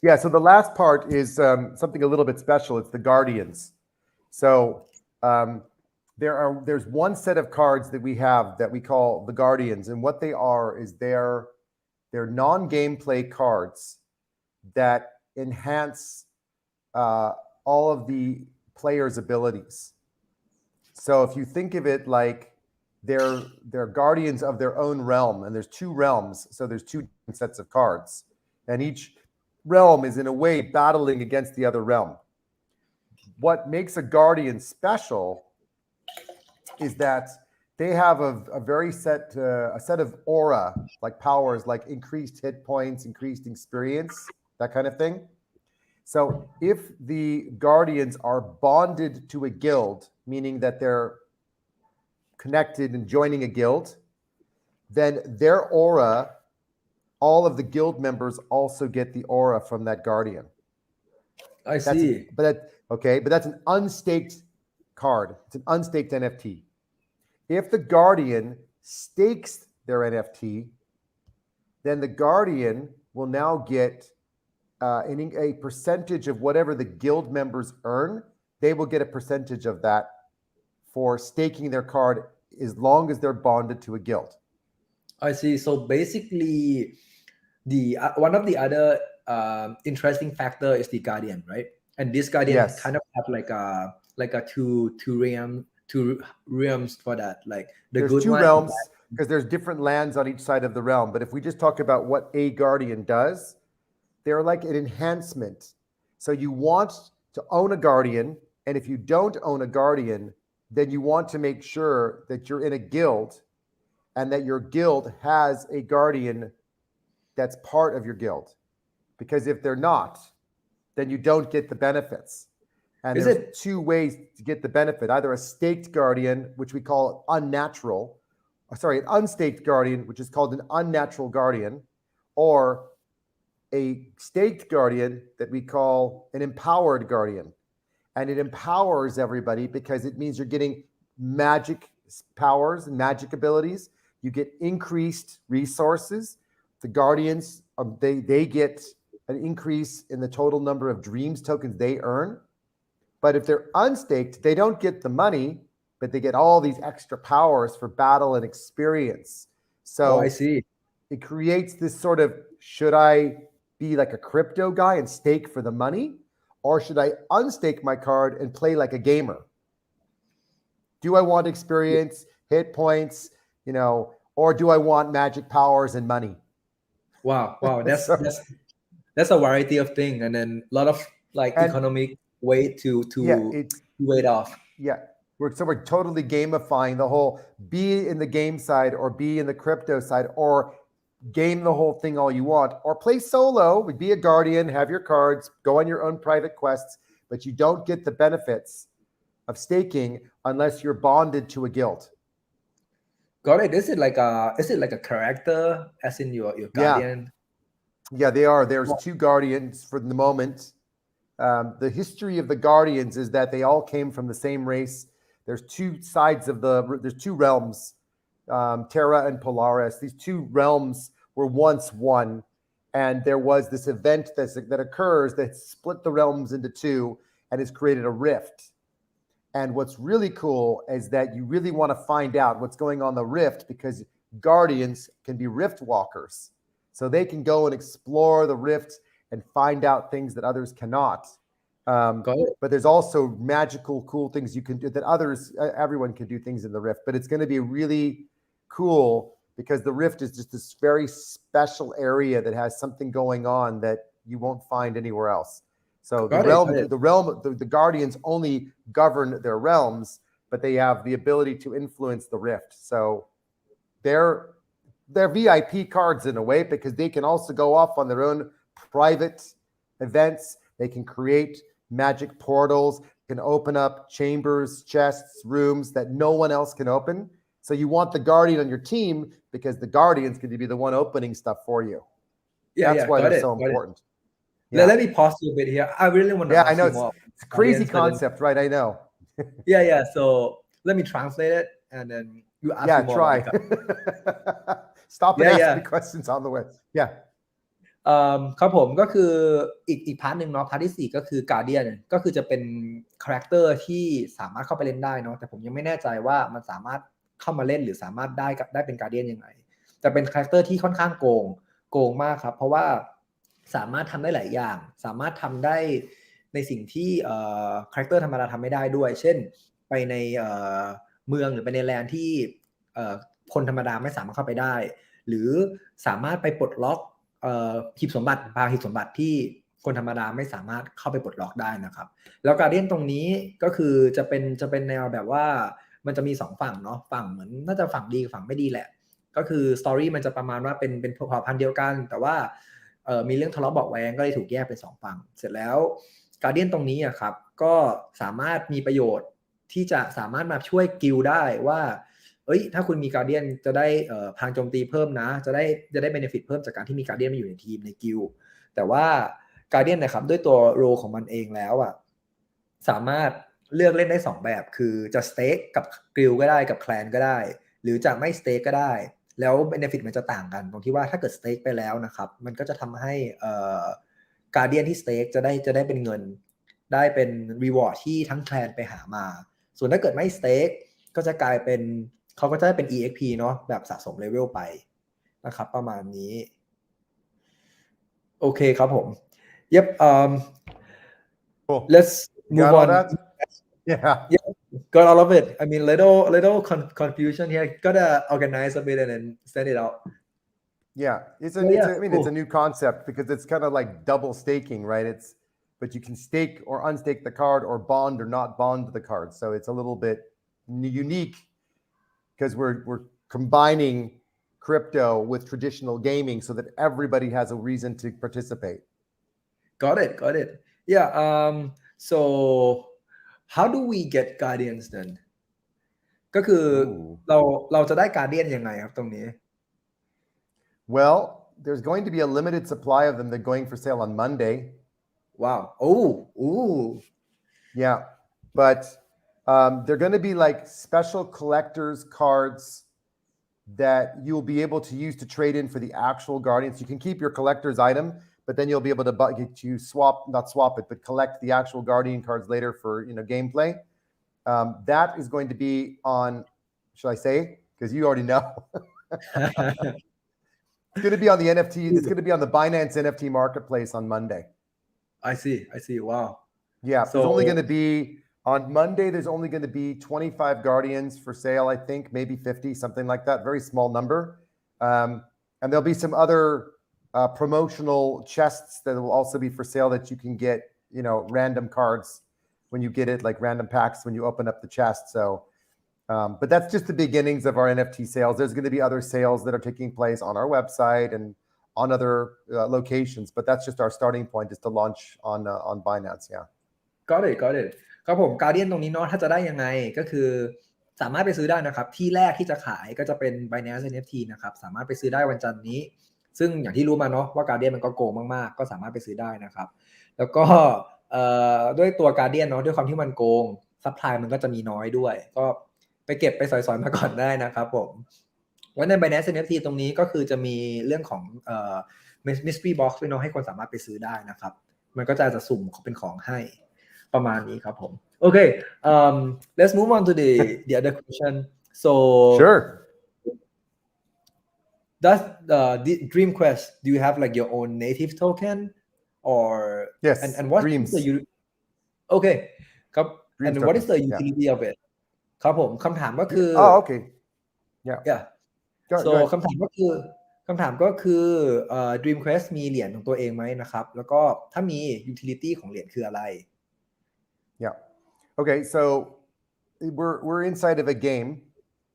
Yeah, so the last part is something a little bit special. It's the Guardians. So there's one set of cards that we have that we call the Guardians, and what they are is they're non-gameplay cards that enhance all of the players' abilities. So if you think of it like they're guardians of their own realm, and there's two realms, so there's two different sets of cards, and each realm is in a way battling against the other realm. What makes a guardian special is that they have a very set of aura, like powers, like increased hit points, increased experience, that kind of thing. So if the guardians are bonded to a guild, meaning that they're connected and joining a guild, then their aura, all of the guild members also get the aura from that guardian. I see. But that's an unstaked card. It's an unstaked NFT. If the guardian stakes their NFT, then the guardian will now get a percentage of whatever the guild members earn. They will get a percentage of that for staking their card as long as they're bonded to a guild. I see. So basically, the one of the other interesting factor is the guardian, right? And this guardian Yes. kind of have like a two realms for that. Like there's good two one, realms because there's different lands on each side of the realm. But if we just talk about what a guardian does, they're like an enhancement. So you want to own a guardian, and if you don't own a guardian, then you want to make sure that you're in a guild and that your guild has a guardian that's part of your guild. Because if they're not, then you don't get the benefits. And there's two ways to get the benefit, either a staked guardian, which we call an unstaked guardian, which is called an unnatural guardian, or a staked guardian that we call an empowered guardian. And it empowers everybody because it means you're getting magic powers and magic abilities. You get increased resources. The guardians, they get an increase in the total number of dreams tokens they earn. But if they're unstaked, they don't get the money, but they get all these extra powers for battle and experience. So I see. It creates this sort of, should I be like a crypto guy and stake for the money? Or should I unstake my card and play like a gamer? Do I want experience, hit points, or do I want magic powers and money? Wow. That's a variety of things, and then a lot of economic way to weigh it off. Yeah. We're totally gamifying the whole be in the game side or be in the crypto side, or game the whole thing all you want, or play solo, be a guardian, have your cards, go on your own private quests, but you don't get the benefits of staking unless you're bonded to a guild. Got it. Is it like a character as in your guardian? Yeah, they are. There's two guardians for the moment. The history of the guardians is that they all came from the same race. There's two sides of there's two realms, Terra and Polaris. These two realms were once one, and there was this event that occurs that split the realms into two and has created a rift. And what's really cool is that you really want to find out what's going on the rift, because guardians can be rift walkers. So they can go and explore the rift and find out things that others cannot. But there's also magical, cool things you can do that everyone can do things in the rift. But it's going to be really cool because the rift is just this very special area that has something going on that you won't find anywhere else. So the guardians only govern their realms, but they have the ability to influence the rift. So they're VIP cards in a way because they can also go off on their own private events. They can create magic portals, can open up chambers, chests, rooms that no one else can open. So you want the guardian on your team because the guardian's going to be the one opening stuff for you. That's why they're so important. Let me pause you a bit here. I really want to I ask know you more. it's a crazy concept, right? I know. So let me translate it and then you ask me more. Try. Stop and ask me questions on the way. ครับผมก็คืออีกพาร์ทหนึ่งเนาะพาร์ทที่4ก็คือ Guardian ก็คือจะเป็นคาแรคเตอร์ที่สามารถเข้าไปเล่นได้เนาะแต่ผมยังไม่แน่ใจว่ามันสามารถเข้ามาเล่นหรือสามารถได้เป็น Guardian ยังไงแต่เป็นคาแรคเตอร์ที่ค่อนข้างโกงมากครับเพราะว่าสามารถทำได้หลายอย่างสามารถทำได้ในสิ่งที่คาแรคเตอร์ธรรมดาทำไม่ได้ด้วยเช่นไปในเมืองหรือไปในแลนด์ที่คนธรรมดาไม่สามารถเข้าไปได้หรือสามารถไปปลดล็อกหีบสมบัติบางหีบสมบัติที่คนธรรมดาไม่สามารถเข้าไปปลดล็อกได้นะครับแล้วการเดียนตรงนี้ก็คือจะเป็นแนวแบบว่ามันจะมี2ฝั่งเนาะฝั่งเหมือนน่าจะฝั่งดีกับฝั่งไม่ดีแหละก็คือสตอรี่มันจะประมาณว่าเป็นเผ่าพันธุ์เดียวกันแต่ว่ามีเรื่องทะเลาะเบาะแว้งก็เลยถูกแยกเป็น2ฝั่งเสร็จแล้วการเดียนตรงนี้อ่ะครับก็สามารถมีประโยชน์ที่จะสามารถมาช่วยกิลด์ได้ว่าถ้าคุณมีการ์เดียนจะได้พลังโจมตีเพิ่มนะจะได้เบเนฟิตเพิ่มจากการที่มีการ์เดียนมาอยู่ในทีมในกิลด์แต่ว่าการ์เดียนนะครับด้วยตัวโรของมันเองแล้วอ่ะสามารถเลือกเล่นได้2แบบคือจะสเต็กกับกิลด์ก็ได้กับแคลนก็ได้หรือจะไม่สเต็กก็ได้แล้วเบเนฟิตมันจะต่างกันตรงที่ว่าถ้าเกิดสเต็กไปแล้วนะครับมันก็จะทำให้การ์เดียนที่สเต็กจะได้เป็นเงินได้เป็นรีวอร์ดที่ทั้งแคลนไปหามาส่วนถ้าเกิดไม่สเต็กก็จะกลายเป็นเขาก็จะได้เป็น EXP เนาะแบบสะสมเลเวลไปนะครับประมาณนี้โอเคครับผม Yep cool. Let's move on Yeah got all of it I mean little confusion here gotta organize a bit and then send it out it's a new concept because it's kind of like double staking, right? But you can stake or unstake the card or bond or not bond the card, so it's a little bit unique because we're combining crypto with traditional gaming so that everybody has a reason to participate. Got it. So how do we get guardians then ก็คือเราจะได้ guardian ยังไงครับตรงนี้ Well, there's going to be a limited supply of them. They're going for sale on Monday. Wow. Yeah, but they're going to be like special collectors cards that you'll be able to use to trade in for the actual guardians. You can keep your collector's item, but then you'll be able to not swap it, but collect the actual guardian cards later for gameplay. That is going to be on, should I say? Because you already know. It's going to be on the NFT. It's going to be on the Binance NFT marketplace on Monday. I see. Wow. Yeah, so there's only going to be on Monday. There's only going to be 25 guardians for sale. I think maybe 50, something like that. Very small number. And there'll be some other promotional chests that will also be for sale that you can get, random cards when you get it, like random packs when you open up the chest. So, but that's just the beginnings of our NFT sales. There's going to be other sales that are taking place on our website and on other locations, but that's just our starting point is to launch on Binance. Yeah. Got it ครับผม Guardian ตรงนี้เนาะถ้าจะได้ยังไงก็คือสามารถไปซื้อได้นะครับที่แรกที่จะขายก็จะเป็น Binance NFT นะครับสามารถไปซื้อได้วันจันทร์นี้ซึ่งอย่างที่รู้มาเนาะว่า Guardian มันก็โกงมากๆก็สามารถไปซื้อได้นะครับแล้วก็ด้วยตัว Guardian เนาะด้วยความที่มันโกงซัพพลายมันก็จะมีน้อยด้วยก็ไปเก็บไปสอยๆมาก่อนได้นะครับผมว่าใน Binance NFT ตรงนี้ก็คือจะมีเรื่องของmystery box ด้วยเนาะให้คนสามารถไปซื้อได้นะครับมันก็จะสุ่มเป็นของให้ประมาณนี้ครับผมโอเค let's move on to the other question so sure does the DreamQuest do you have like your own native token or yes and what Dreams is the okay ครับ Dreams and what is the token. utility of it ครับผมคำถามก็คือ okay yeah so คำถามก็คือ DreamQuest มีเหรียญของตัวเองไหมนะครับแล้วก็ถ้ามี utility ของเหรียญคืออะไร Yeah. Okay, so we're inside of a game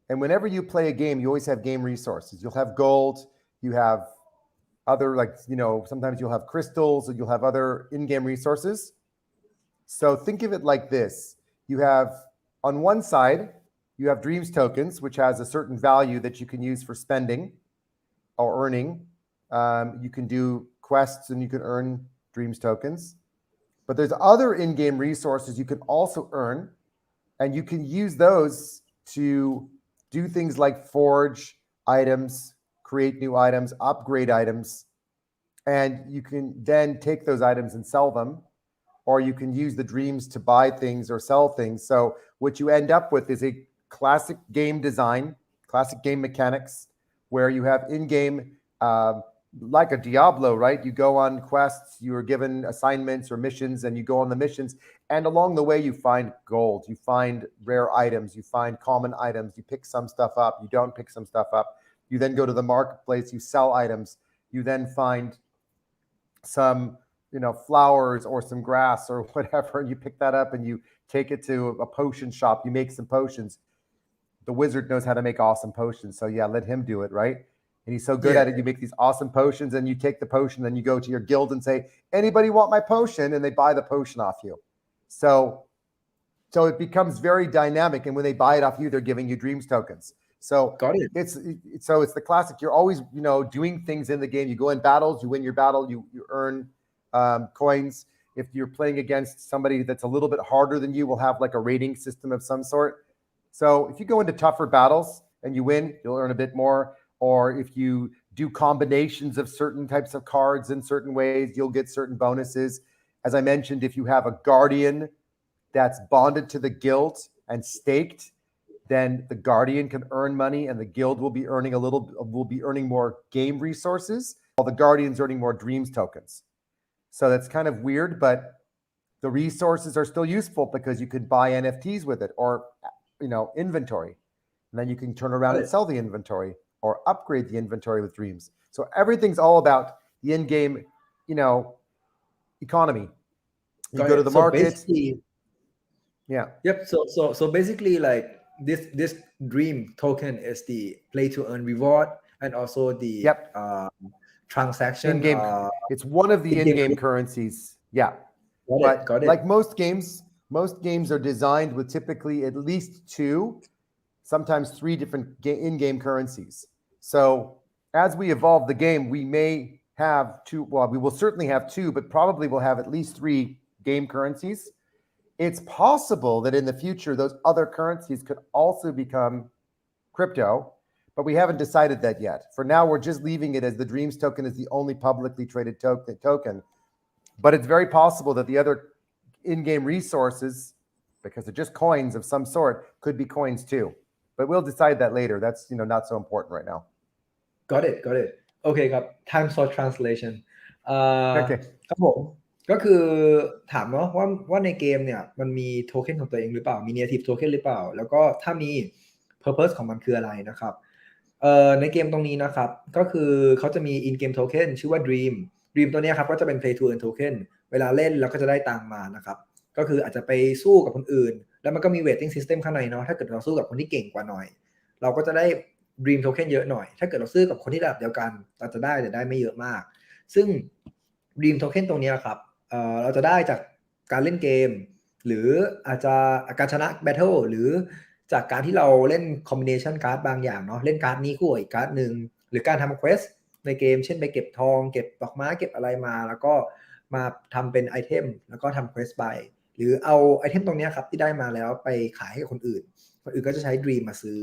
And whenever you play a game, you always have game resources. You'll have gold, you have other, like, sometimes you'll have crystals, or you'll have other in-game resources. So think of it like this. You have, on one side, you have Dreams tokens, which has a certain value that you can use for spending or earning. You can do quests and you can earn Dreams tokens. But there's other in-game resources you can also earn, and you can use those to do things like forge items, create new items, upgrade items, and you can then take those items and sell them, or you can use the dreams to buy things or sell things. So what you end up with is a classic game design, classic game mechanics, where you have in-game, like a Diablo, right? You go on quests, you are given assignments or missions, and you go on the missions. And along the way, you find gold, you find rare items, you find common items, you pick some stuff up, you don't pick some stuff up. You then go to the marketplace, you sell items, you then find some, flowers or some grass or whatever, and you pick that up and you take it to a potion shop, you make some potions. The wizard knows how to make awesome potions, so yeah, let him do it, right? And he's so good at it, you make these awesome potions, and you take the potion, then you go to your guild and say, anybody want my potion? And they buy the potion off you. So it becomes very dynamic, and when they buy it off you, they're giving you dreams tokens. So Got it. It's the classic. You're always, doing things in the game. You go in battles, you win your battle, you earn coins. If you're playing against somebody that's a little bit harder than you, we'll have like a rating system of some sort. So if you go into tougher battles and you win, you'll earn a bit more. Or if you do combinations of certain types of cards in certain ways, you'll get certain bonuses. As I mentioned, if you have a guardian that's bonded to the guild and staked, then the guardian can earn money, and the guild will be earning more game resources, while the guardian's earning more dreams tokens. So that's kind of weird, but the resources are still useful because you could buy NFTs with it, or inventory, and then you can turn around and sell the inventory or upgrade the inventory with dreams. So everything's all about the in-game, economy. You go to the market. Yeah. Yep. So basically, like this dream token is the play to earn reward, and also the transaction. In-game. It's one of the in-game currencies. Yeah. Got it. Like most games are designed with typically at least 2, sometimes 3 different in-game currencies. So as we evolve the game, we may have 2. Well, we will certainly have 2, but probably we'll have at least 3 game currencies. It's possible that in the future, those other currencies could also become crypto, but we haven't decided that yet. For now, we're just leaving it as the Dreams token is the only publicly traded token. But it's very possible that the other in-game resources, because they're just coins of some sort, could be coins too. But we'll decide that later. That's not so important right now. Got it. Okay ครับ time for translation ครับผมก็คือถามเนาะว่าในเกมเนี่ยมันมีโทเค็นของตัวเองหรือเปล่ามี native token หรือเปล่าแล้วก็ถ้ามี purpose ของมันคืออะไรนะครับในเกมตรงนี้นะครับก็คือเขาจะมี in game token ชื่อว่า dream ตัวนี้ครับก็จะเป็น play to earn token เวลาเล่นแล้วก็จะได้ตังค์มานะครับก็คืออาจจะไปสู้กับคนอื่นแล้วมันก็มี rating system ข้างในเนาะถ้าเกิดเราสู้กับคนที่เก่งกว่าหน่อยเราก็จะได้ dream token เยอะหน่อยถ้าเกิดเราซื้อกับคนที่ระดับเดียวกันเราจะได้แต่ได้ไม่เยอะมากซึ่ง dream token ตรงนี้ครับเราจะได้จากการเล่นเกมหรืออาจจะการชนะ battle หรือจากการที่เราเล่น combination card บางอย่างเนาะเล่นการ์ดนี้คู่กับอีกการ์ดนึงหรือการทำ quest ในเกมเช่นไปเก็บทองเก็บดอกไม้เก็บอะไรมาแล้วก็มาทำเป็นไอเทมแล้วก็ทำ quest ไปหรือเอาไอเทมตรงนี้ครับที่ได้มาแล้วไปขายให้กับคนอื่นก็จะใช้ dream มาซื้อ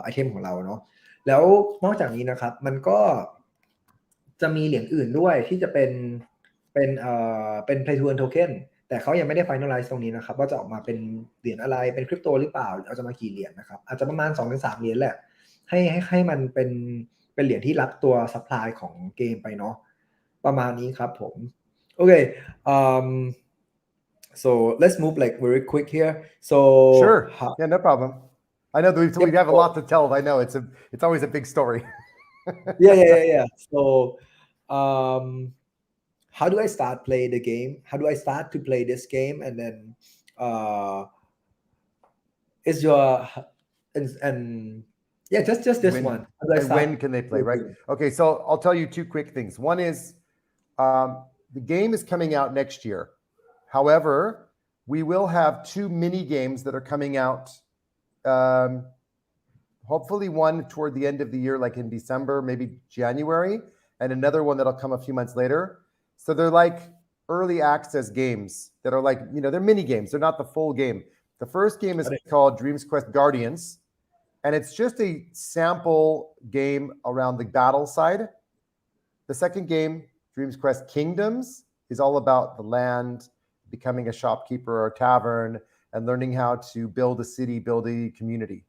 ไอเทมของเราเนาะแล้วนอกจากนี้นะครับมันก็จะมีเหรียญอื่นด้วยที่จะเป็น play to earn token แต่เขายังไม่ได้ finalize ตรงนี้นะครับว่าจะออกมาเป็นเหรียญอะไรเป็นคริปโตหรือเปล่าเอาจะมากี่เหรียญนะครับอาจจะประมาณ 2-3 เหรียญแหละให้มันเป็นเหรียญที่รับตัว supply ของเกมไปเนาะประมาณนี้ครับผมโอเคso let's move like very quick here so sure yeah no problem I know we have a lot to tell I know it's always a big story yeah so how do I start play the game? How do I start to play this game? And then is and yeah, just this one. And when can they play, right? Okay, so I'll tell you two quick things. One is the game is coming out next year. However, we will have 2 mini games that are coming out. Hopefully one toward the end of the year, like in December, maybe January, and another one that'll come a few months later. So they're like early access games that are like, they're mini games. They're not the full game. The first game is called DreamQuest Guardians, and it's just a sample game around the battle side. The second game, DreamQuest Kingdoms, is all about the land, becoming a shopkeeper or a tavern, and learning how to build a city, build a community.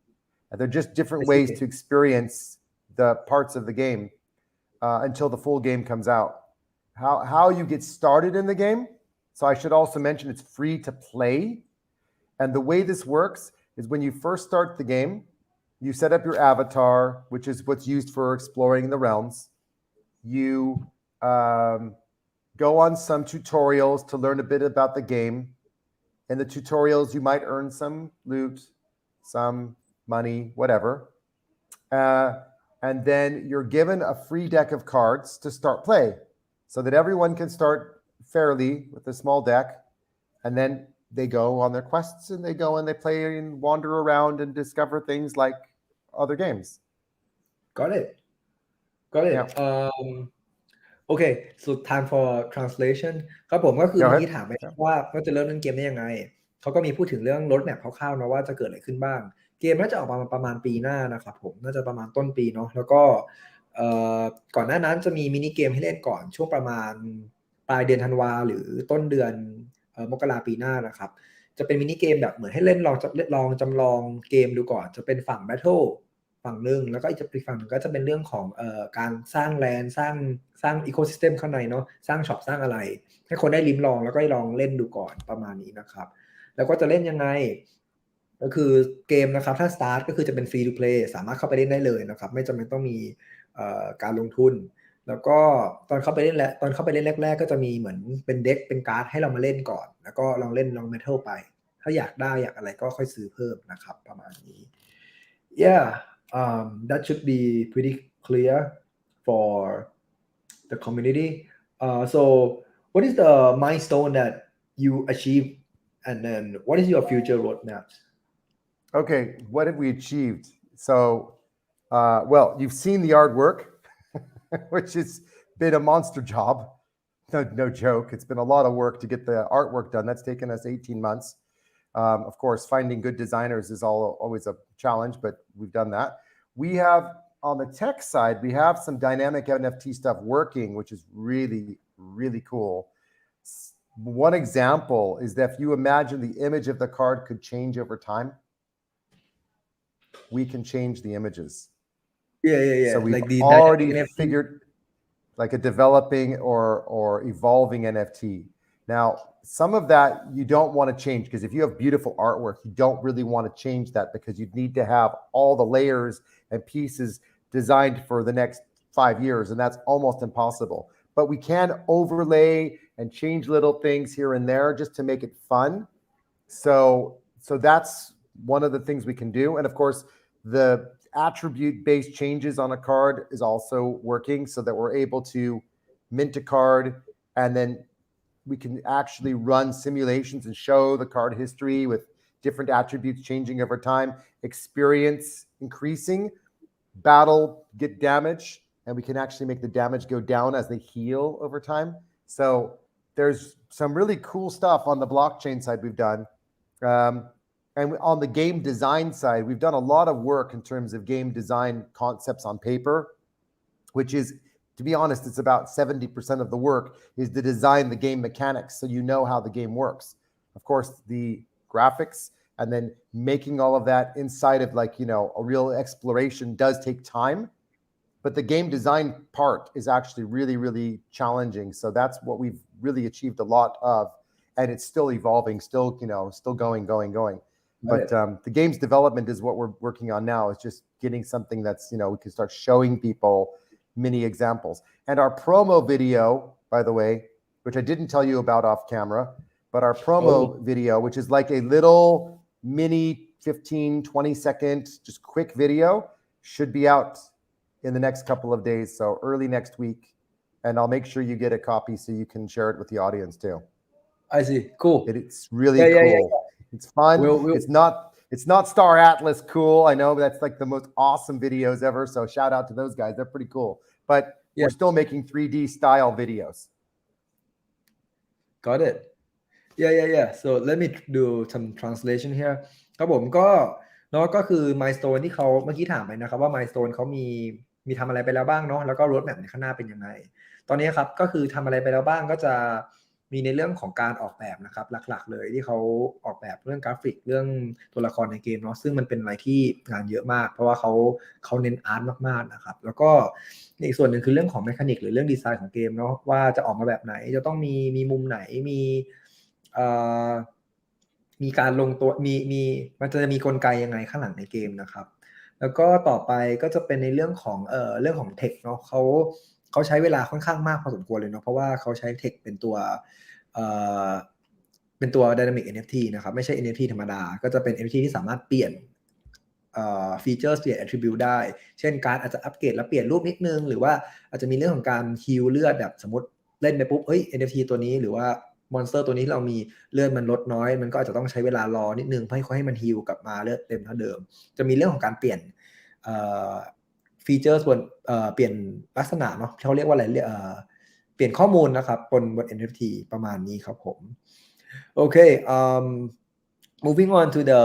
And they're just different ways to experience the parts of the game until the full game comes out. How you get started in the game. So I should also mention it's free to play. And the way this works is when you first start the game, you set up your avatar, which is what's used for exploring the realms. You go on some tutorials to learn a bit about the game. In the tutorials, you might earn some loot, some money, whatever. And then you're given a free deck of cards to start play so that everyone can start fairly with a small deck. And then they go on their quests and they go and they play and wander around and discover things like other games. Got it. Yeah. Okay, so time for translation ครับผมก็คือเมื่อกี้ถามไปว่าจะเริ่มเล่นเกมได้ยังไงเขาก็มีพูดถึงเรื่อง roadmap คร่าวๆนะว่าจะเกิดอะไรขึ้นบ้างเกมน่าจะออกมาประมาณปีหน้านะครับผมน่าจะประมาณต้นปีเนาะแล้วก็ก่อนหน้านั้นจะมีมินิเกมให้เล่นก่อนช่วงประมาณปลายเดือนธันวาหรือต้นเดือนมกราปีหน้านะครับจะเป็นมินิเกมแบบเหมือนให้เล่นลองจำลองเกมดูก่อนจะเป็นฝั่ง Battleฝั่งหนึ่งแล้วก็อีกฝั่งหนึ่งก็จะเป็นเรื่องของการสร้างแลนด์สร้างอีโคซิสเต็มข้างในเนาะสร้างช็อปสร้างอะไรให้คนได้ลิ้มลองแล้วก็ลองเล่นดูก่อนประมาณนี้นะครับแล้วก็จะเล่นยังไงก็คือเกมนะครับถ้า start ก็คือจะเป็น free to play สามารถเข้าไปเล่นได้เลยนะครับไม่จำเป็นต้องมีการลงทุนแล้วก็ตอนเข้าไปเล่นแรกๆก็จะมีเหมือนเป็นเด็กเป็นการ์ดให้เรามาเล่นก่อนแล้วก็ลองเมทัลไปถ้าอยากอะไรก็ค่อยซื้อเพิ่มนะครับประมาณนี้ yeah that should be pretty clear for the community. So what is the milestone that you achieved and then what is your future roadmaps? Okay, what have we achieved? So, well, you've seen the artwork, which has been a monster job. No joke. It's been a lot of work to get the artwork done. That's taken us 18 months. Of course, finding good designers is always a challenge, but we've done that. We have, on the tech side, we have some dynamic NFT stuff working, which is really, really cool. One example is that if you imagine the image of the card could change over time, we can change the images. Yeah. So we've already figured like a developing or evolving NFT. Now, some of that you don't want to change because if you have beautiful artwork, you don't really want to change that because you'd need to have all the layers and pieces designed for the next 5 years, and that's almost impossible. But we can overlay and change little things here and there just to make it fun. So that's one of the things we can do. And of course, the attribute-based changes on a card is also working so that we're able to mint a card and then we can actually run simulations and show the card history with different attributes changing over time, experience increasing, battle get damage, and we can actually make the damage go down as they heal over time. So there's some really cool stuff on the blockchain side we've done. And on the game design side, we've done a lot of work in terms of game design concepts on paper, which is, to be honest, it's about 70% of the work is to design the game mechanics so you know how the game works. Of course, the graphics and then making all of that inside of like, a real exploration does take time. But the game design part is actually really, really challenging. So that's what we've really achieved a lot of. And it's still evolving, still going. But the game's development is what we're working on now. It's just getting something that's, we can start showing people many examples. And our promo video, by the way, which I didn't tell you about off camera, but our promo video, which is like a little mini 15-20 second just quick video should be out in the next couple of days, so early next week, and I'll make sure you get a copy so you can share it with the audience too. I see cool It's really yeah cool. It's fun. we'll It's not Star Atlas cool. I know that's like the most awesome videos ever, so shout out to those guys. They're pretty cool, but we're still making 3D style videos. got it yeah so let me do some translation here ครับผมก็เนาะก็คือ milestone ที่เขาเมื่อกี้ถามไปนะครับว่า milestone เขามีทำอะไรไปแล้วบ้างเนาะแล้วก็ roadmap ในข้างหน้าเป็นยังไงตอนนี้ครับก็คือทำอะไรไปแล้วบ้างก็จะมีในเรื่องของการออกแบบนะครับหลักๆเลยที่เขาออกแบบเรื่องกราฟิกเรื่องตัวละครในเกมเนาะซึ่งมันเป็นอะไรที่งานเยอะมากเพราะว่าเขาเน้นอาร์ตมากๆนะครับแล้วก็อีกส่วนหนึ่งคือเรื่องของเมคานิกหรือเรื่องดีไซน์ของเกมเนาะว่าจะออกมาแบบไหนจะต้องมีมุมไหนมีการลงตัวมันจะมีกลไกยังไงข้างหลังในเกมนะครับแล้วก็ต่อไปก็จะเป็นในเรื่องของเทคเนาะเขาใช้เวลาค่อนข้างมากพอสมควรเลยเนาะเพราะว่าเขาใช้เทคเป็นตัว Dynamic NFT นะครับไม่ใช่ NFT ธรรมดาก็จะเป็น NFT ที่สามารถเปลี่ยนฟีเจอร์เปลี่ยน attribute ได้เช่นการอาจจะอัปเกรดแล้วเปลี่ยนรูปนิดนึงหรือว่าอาจจะมีเรื่องของการฮีลเลือดแบบสมมติเล่นไปปุ๊บNFT ตัวนี้หรือว่ามอนสเตอร์ตัวนี้ที่เรามีเลือดมันลดน้อยมันก็อาจจะต้องใช้เวลารอนิดนึงเพื่อให้มันฮีลกลับมาเลือดเต็มเท่าเดิมจะมีเรื่องของการเปลี่ยนฟีเจอร์ส่วนเปลี่ยนลักษณะเนาะเขาเรียกว่าอะไรเปลี่ยนข้อมูลนะครับบน NFT ประมาณนี้ครับผมโอเค moving on to the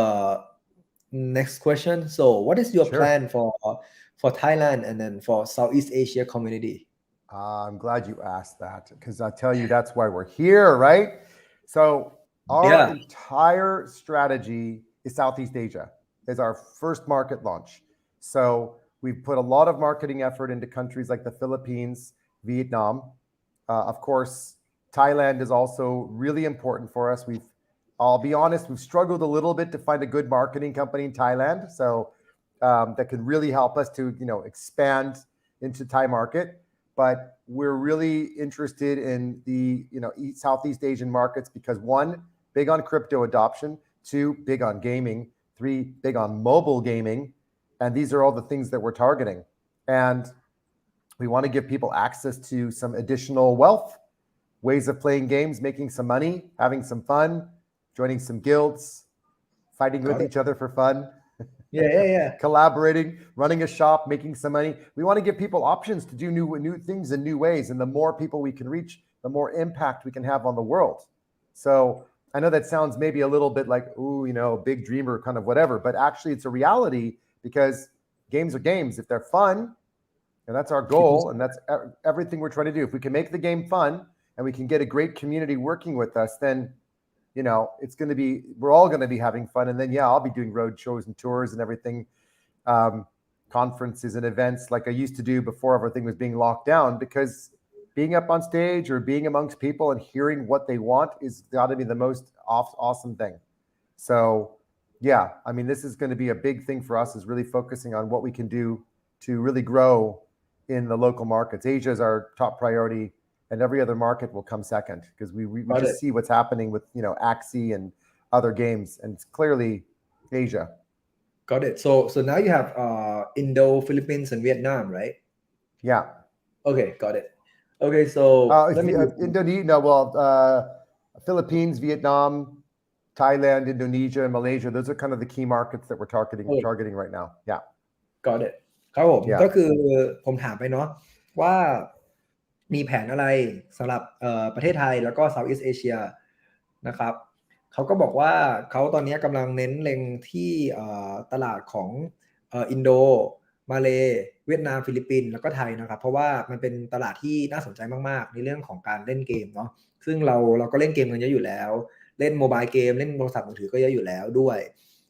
next question so what is your plan for Thailand and then for Southeast Asia community I'm glad you asked that because I tell you that's why we're here, right? So our entire strategy is Southeast Asia. It's our first market launch. So we've put a lot of marketing effort into countries like the Philippines, Vietnam. Of course, Thailand is also really important for us. I'll be honest, we've struggled a little bit to find a good marketing company in Thailand. So that can really help us to, expand into Thai market. But we're really interested in the, Southeast Asian markets because 1, big on crypto adoption, 2, big on gaming, 3, big on mobile gaming. And these are all the things that we're targeting. And we want to give people access to some additional wealth, ways of playing games, making some money, having some fun, joining some guilds, fighting with each other for fun. Yeah. Collaborating, running a shop, making some money. We want to give people options to do new things in new ways. And the more people we can reach, the more impact we can have on the world. So I know that sounds maybe a little bit like, big dreamer kind of whatever, but actually it's a reality because games are games. If they're fun, and that's our goal, and that's everything we're trying to do. If we can make the game fun and we can get a great community working with us, then it's going to be, we're all going to be having fun. And then, I'll be doing road shows and tours and everything, conferences and events like I used to do before everything was being locked down, because being up on stage or being amongst people and hearing what they want is got to be the most awesome thing. So, this is going to be a big thing for us, is really focusing on what we can do to really grow in the local markets. Asia is our top priority. And every other market will come second because we just see what's happening with, Axie and other games. And it's clearly Asia. Got it. So now you have Indo, Philippines, and Vietnam, right? Yeah. Okay, got it. Okay, so Indonesia, Philippines, Vietnam, Thailand, Indonesia, and Malaysia. Those are kind of the key markets that we're targeting right now. Yeah. Got it. ครับผมก็คือผมถามไปเนาะว่ามีแผนอะไรสำหรับประเทศไทยแล้วก็ Southeast Asia นะครับเขาก็บอกว่าเขาตอนนี้กำลังเน้นเล็งที่ตลาดของอินโดมาเลเวียดนามฟิลิปปินส์แล้วก็ไทยนะครับเพราะว่ามันเป็นตลาดที่น่าสนใจมากๆในเรื่องของการเล่นเกมเนาะซึ่งเราก็เล่นเกมกันเยอะอยู่แล้วเล่นโมบายเกมเล่นโทรศัพท์มือถือก็เยอะอยู่แล้วด้วย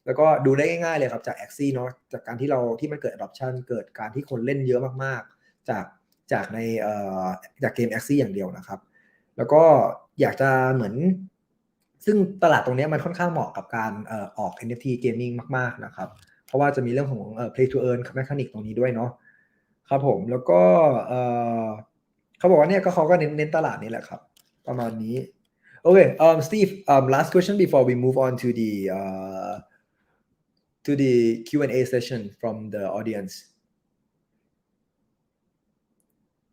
แล้วก็ดูได้ง่ายๆเลยครับจาก Axie เนาะจากการที่มันเกิด adoption เกิดการที่คนเล่นเยอะมากๆจากในจากเกม Axie อย่างเดียวนะครับแล้วก็อยากจะเหมือนซึ่งตลาดตรงนี้มันค่อนข้างเหมาะกับการออก NFT gaming มากๆนะครับเพราะว่าจะมีเรื่องของplay to earn mechanic ตรงนี้ด้วยเนาะครับผมแล้วก็เขาบอกว่าเนี่ยเขาก็เน้นตลาดนี้แหละครับประมาณนี้โอเคSteve last question before we move on to the to the Q&A session from the audience.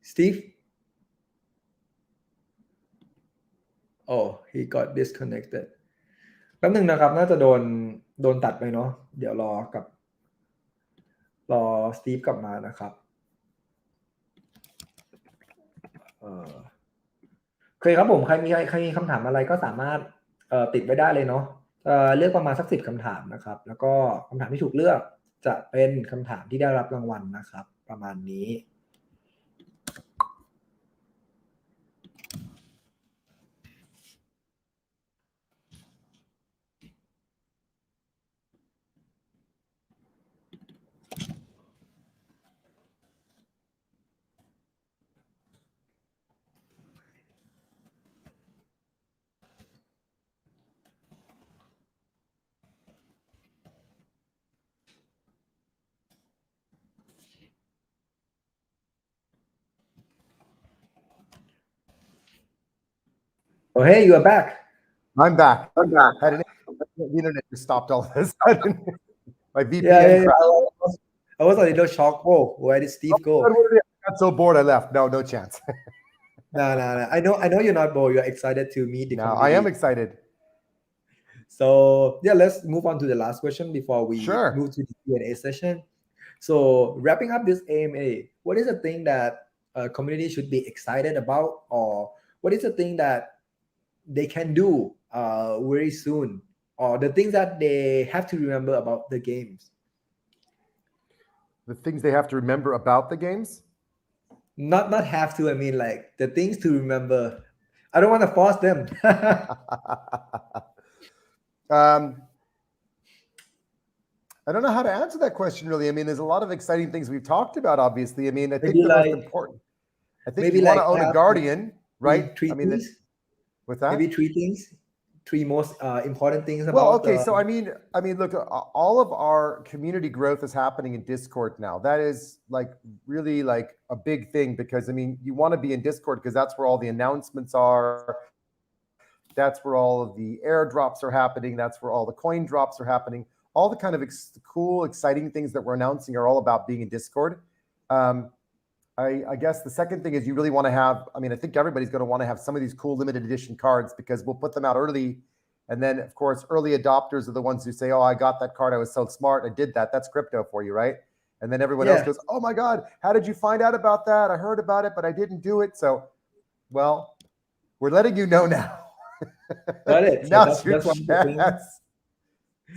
Steve? Oh, he got disconnected. แป๊บนึงนะครับน่าจะโดนตัดไปเนาะเดี๋ยวรอสตีฟกลับมานะครับโอเคครับผมใครมีคำถามอะไรก็สามารถติดไว้ได้เลยเนาะเลือกประมาณสัก10คำถามนะครับแล้วก็คำถามที่ถูกเลือกจะเป็นคำถามที่ได้รับรางวัลนะครับประมาณนี้ Oh, hey, you are back. I'm back. Had an the internet just stopped all of a sudden. My VPN Yeah. crashed. I was a little shocked. Whoa, where did Steve go? I got so bored I left. No chance. No. I know you're not bored. You're excited to meet the community. I am excited. So yeah, let's move on to the last question before we Sure. move to the Q&A session. So wrapping up this AMA, what is the thing that a community should be excited about, or what is the thing that they can do very soon, or the things that they have to remember about the games? The things they have to remember about the games? Not have to. I mean, like the things to remember. I don't want to force them. I don't know how to answer that question, really. I mean, there's a lot of exciting things we've talked about, obviously. I mean, I think the most important, I think you want to own a Guardian, right? Three things. What's that? Maybe three most important things about. Well, okay. So I mean, look, all of our community growth is happening in Discord now. That is like really like a big thing, because I mean, you want to be in Discord because that's where all the announcements are. That's where all of the airdrops are happening. That's where all the coin drops are happening. All the kind of cool, exciting things that we're announcing are all about being in Discord. I guess the second thing is you really want to have, I mean, I think everybody's going to want to have some of these cool limited edition cards, because we'll put them out early. And then, of course, early adopters are the ones who say, oh, I got that card. I was so smart. I did that. That's crypto for you, right? And then everyone else goes, oh, my God, how did you find out about that? I heard about it, but I didn't do it. So, well, we're letting you know now. Got it. Now's your chance.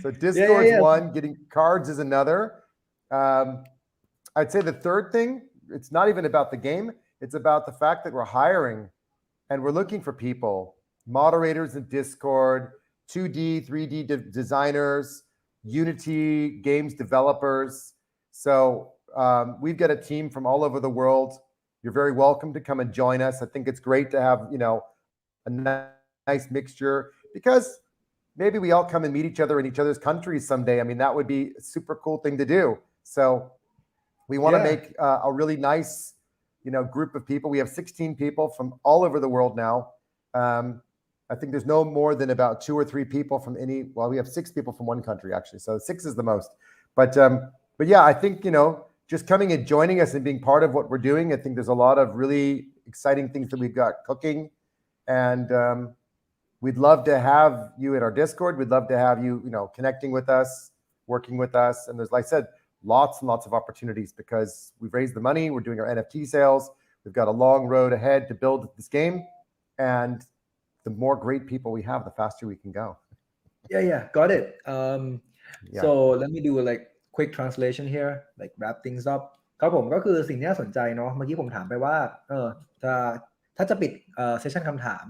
So Discord's one, getting cards is another. I'd say the third thing, it's not even about the game. It's about the fact that we're hiring and we're looking for people, moderators in Discord, 2D, 3D designers, Unity games developers. So we've got a team from all over the world. You're very welcome to come and join us. I think it's great to have, you know, a nice mixture, because maybe we all come and meet each other in each other's countries someday. I mean, that would be a super cool thing to do. So we want to make a really nice, you know, group of people. We have 16 people from all over the world now. I think there's no more than about 2 or 3 people from any, well, we have 6 people from one country actually. So 6 is the most. But yeah, I think, you know, just coming and joining us and being part of what we're doing, I think there's a lot of really exciting things that we've got cooking. And we'd love to have you in our Discord. We'd love to have you, you know, connecting with us, working with us. And there's, like I said, lots and lots of opportunities, because we've raised the money. We're doing our NFT sales. We've got a long road ahead to build this game. And the more great people we have, the faster we can go. Yeah, got it. So let me do like quick translation here, like wrap things up. ครับผมก็คือสิ่งที่น่าสนใจเนาะเมื่อกี้ผมถามไปว่าถ้าจะปิดเซสชั่นคำถาม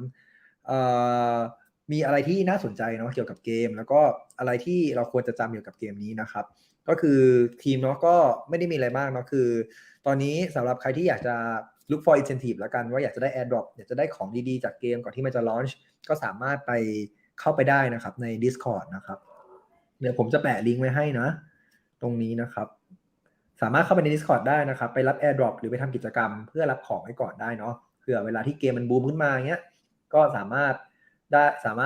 มีอะไรที่น่าสนใจเนาะเกี่ยวกับเกมแล้วก็อะไรที่เราควรจะจำเกี่ยวกับเกมนี้นะครับก็คือทีมเนาะก็ไม่ได้มีอะไรมากเนาะคือตอนนี้สำหรับใครที่อยากจะ look for incentive แล้วกันว่าอยากจะได้ airdrop อยากจะได้ของดีๆจากเกมก่อนที่มันจะ launch ก็สามารถไปเข้าไปได้นะครับใน Discord นะครับเดี๋ยวผมจะแปะลิงก์ไว้ให้นะตรงนี้นะครับสามารถเข้าไปใน Discord ได้นะครับไปรับ airdrop หรือไปทำกิจกรรมเพื่อรับของไว้ก่อนได้เนาะเผื่อเวลาที่เกมมันบูมขึ้นมาอย่างเงี้ยก็สามา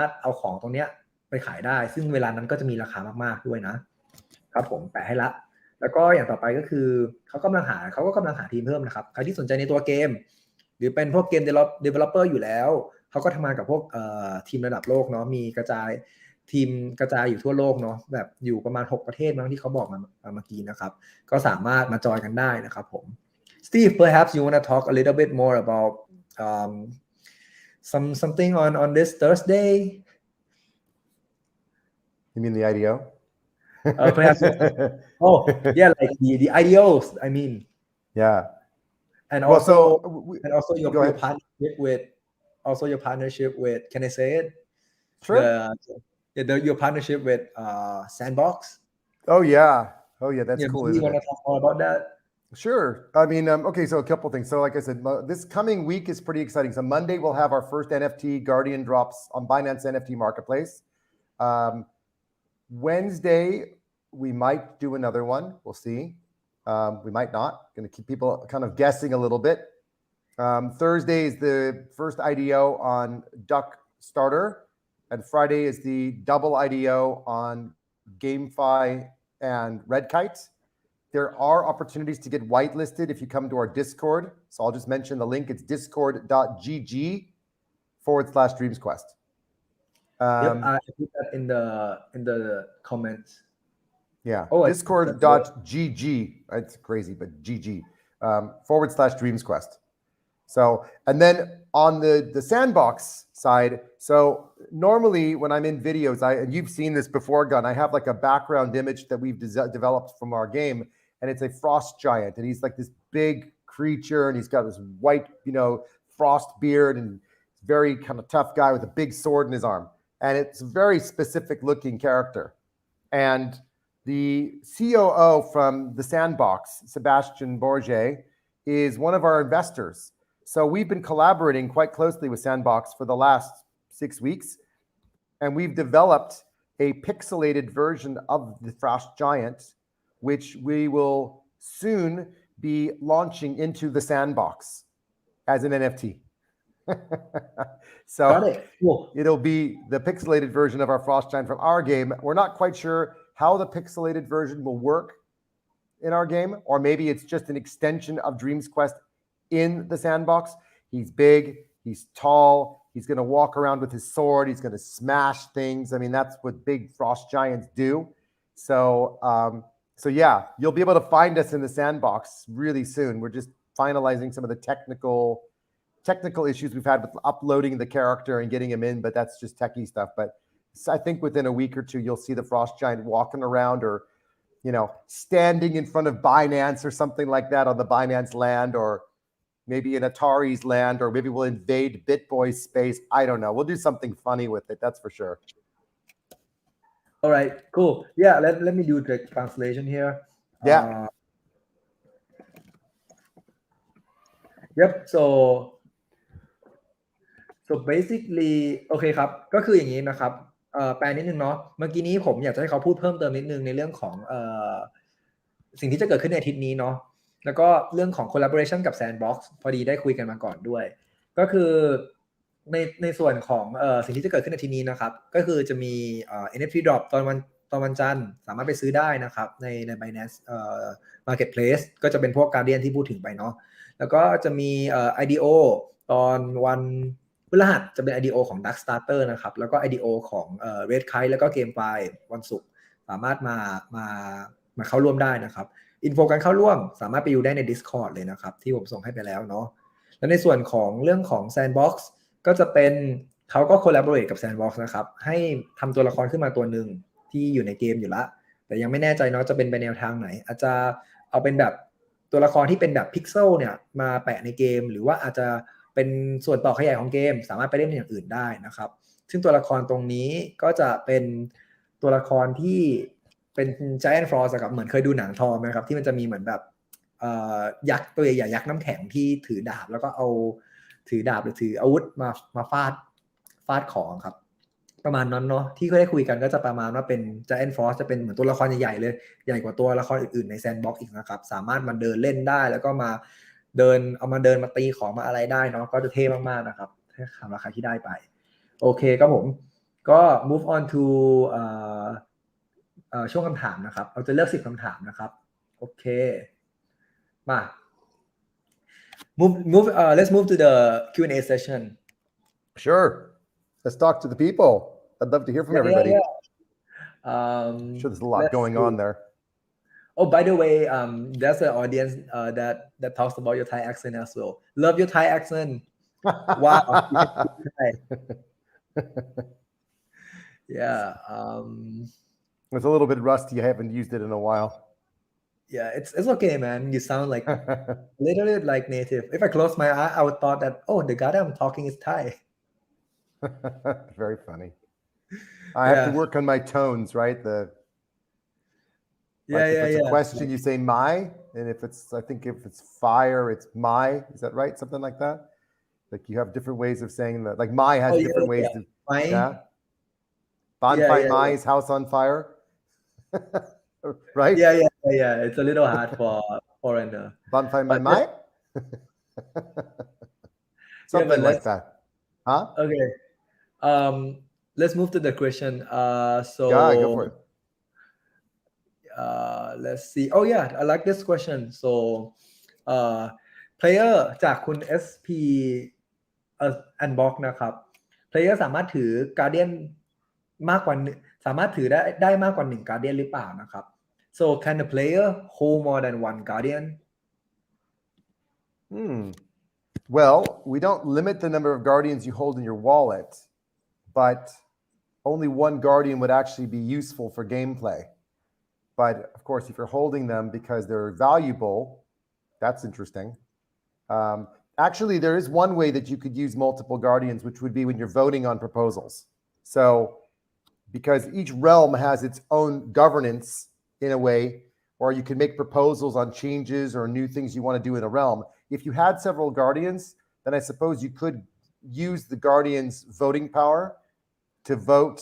รถเอาของตรงเนี้ยไปขายได้ซึ่งเวลานั้นก็จะมีราคามากๆด้วยนะ ครับผมแปะให้ละแล้วก็อย่างต่อไปก็คือเขาก็กำลังหาทีมเพิ่มนะครับใครที่สนใจในตัวเกมหรือเป็นพวกเกม developer อยู่แล้วเขาก็ทำงานกับพวกทีมระดับโลกเนาะมีทีมกระจายอยู่ทั่วโลกเนาะแบบอยู่ประมาณ6ประเทศมั้งที่เขาบอกมาเมื่อกี้นะครับก็สามารถมาจอยกันได้นะครับผม Steve perhaps you want to talk a little bit more about something on this Thursday You mean the IDO? Perhaps oh yeah like the ideals I mean Yeah. and Well, also go your ahead. partnership with can I say it Sure. your partnership with Sandbox Oh yeah, that's yeah cool, maybe you isn't want to it? talk more about that Sure. I mean, okay, so a couple things. So, like I said, this coming week is pretty exciting. So, Monday we'll have our first NFT Guardian drops on Binance NFT Marketplace. Wednesday we might do another one. We'll see. We might not. Going to keep people kind of guessing a little bit. Thursday is the first IDO on Duck Starter, and Friday is the double IDO on GameFi and Red Kite. There are opportunities to get whitelisted if you come to our Discord. So I'll just mention the link. It's discord.gg/DreamsQuest. yep I put that in the comments Yeah, oh discord.gg. It's crazy, but GG /DreamsQuest. So, and then on the Sandbox side, so normally when I'm in videos, and you've seen this before, Gun, I have like a background image that we've developed from our game, and it's a frost giant, and he's like this big creature, and he's got this white, frost beard, and very kind of tough guy with a big sword in his arm, and it's a very specific looking character. And the COO from the Sandbox, Sebastian Borge, is one of our investors. So we've been collaborating quite closely with Sandbox for the last 6 weeks, and we've developed a pixelated version of the Frost Giant, which we will soon be launching into the Sandbox as an NFT. So got it cool. It'll be the pixelated version of our Frost Giant from our game. We're not quite sure how the pixelated version will work in our game, or maybe it's just an extension of Dreams Quest in the Sandbox. He's big, he's tall, he's going to walk around with his sword, he's going to smash things. I mean, that's what big frost giants do. So yeah, you'll be able to find us in the Sandbox really soon. We're just finalizing some of the technical issues we've had with uploading the character and getting him in, but that's just techie stuff. But I think within a week or two, you'll see the frost giant walking around, or standing in front of Binance or something like that on the Binance land, or maybe in Atari's land, or maybe we'll invade BitBoy's space. I don't know. We'll do something funny with it. That's for sure. All right, cool. Yeah, let me do the translation here. Yeah. Yep. So basically โอเคครับก็คืออย่างนี้นะครับแปลนิดนึงเนาะเมื่อกี้นี้ผมอยากจะให้เขาพูดเพิ่มเติมนิดนึงในเรื่องของสิ่งที่จะเกิดขึ้นในอาทิตย์นี้เนาะแล้วก็เรื่องของ collaboration กับ Sandbox พอดีได้คุยกันมาก่อนด้วยก็คือในส่วนของสิ่งที่จะเกิดขึ้นในอาทิตย์นี้นะครับก็คือจะมี NFT drop ตอนวันจันทร์สามารถไปซื้อได้นะครับใน Binance Marketplace ก็จะเป็นพวก Guardian ที่พูดถึงไปเนาะแล้วก็จะมีIDO ตอนวันพฤหัสจะเป็น IDO ของ Duck Starter นะครับแล้วก็ IDO ของ Red Kite แล้วก็ GameFi วันศุกร์สามารถมาเข้าร่วมได้นะครับอินโฟการเข้าร่วมสามารถไปดูได้ใน Discord เลยนะครับที่ผมส่งให้ไปแล้วเนาะและในส่วนของเรื่องของ Sandbox ก็จะเป็นเขาก็ collaborate กับ Sandbox นะครับให้ทำตัวละครขึ้นมาตัวหนึ่งที่อยู่ในเกมอยู่ละแต่ยังไม่แน่ใจเนาะจะเป็นไปแนวทางไหนอาจจะเอาเป็นแบบตัวละครที่เป็นแบบพิกเซลเนี่ยมาแปะในเกมหรือว่าอาจจะเป็นส่วนต่อขยายของเกมสามารถไปเล่นอย่างอื่นได้นะครับซึ่งตัวละครตรงนี้ก็จะเป็นตัวละครที่เป็น Giant Frost ครับเหมือนเคยดูหนังทอมไหมครับที่มันจะมีเหมือนแบบยักษ์ตัวใหญ่ยักษ์น้ำแข็งที่ถือดาบแล้วก็เอาถือดาบหรือถืออาวุธมาฟาดของครับประมาณนั้นเนาะที่ก็ได้คุยกันก็จะประมาณว่าเป็น Giant Frost จะเป็นเหมือนตัวละครใหญ่ๆเลยใหญ่กว่าตัวละครอื่นๆใน Sandbox อีกนะครับสามารถมาเดินเล่นได้แล้วก็มาเดินมาตีของมาอะไรได้เนาะก็จะเท่มากๆนะครับสำหรับใครที่ได้ไปโอเคครับผมก็ move on to ช่วงคำถามนะครับเราจะเลือก10คำถามนะครับโอเคมา let's move to the Q&A session Sure. Let's talk to the people. I'd love to hear from everybody. I'm sure there's a lot let's going see. on there. Oh, by the way, there's an audience that talks about your Thai accent as well. Love your Thai accent. Wow. Yeah. It's a little bit rusty. I haven't used it in a while. Yeah, it's okay, man. You sound like literally like native. If I close my eye, I would thought that, oh, the guy I'm talking is Thai. Very funny. I have to work on my tones, right? If it's a question, you say my, and if it's fire, it's my. Is that right? Something like that. Like you have different ways of saying that. Like my has different ways to. Yeah. Bonfire my is house on fire. Right? Yeah. It's a little hard for foreigner. Bonfire my. Something like that. Huh? Okay. Let's move to the question. So yeah, go for it. Let's see. Oh yeah, I like this question. So player จากคุณ SP Unbox นะครับ player สามารถถือ Guardian มากกว่าสามารถถือได้มากกว่า1 Guardian หรือเปล่านะครับ So can the player hold more than 1 Guardian? Well, we don't limit the number of Guardians you hold in your wallet, but only 1 Guardian would actually be useful for gameplay. But of course, if you're holding them because they're valuable, that's interesting. Actually, there is one way that you could use multiple Guardians, which would be when you're voting on proposals. So because each realm has its own governance in a way, or you can make proposals on changes or new things you want to do in a realm. If you had several Guardians, then I suppose you could use the Guardians' voting power to vote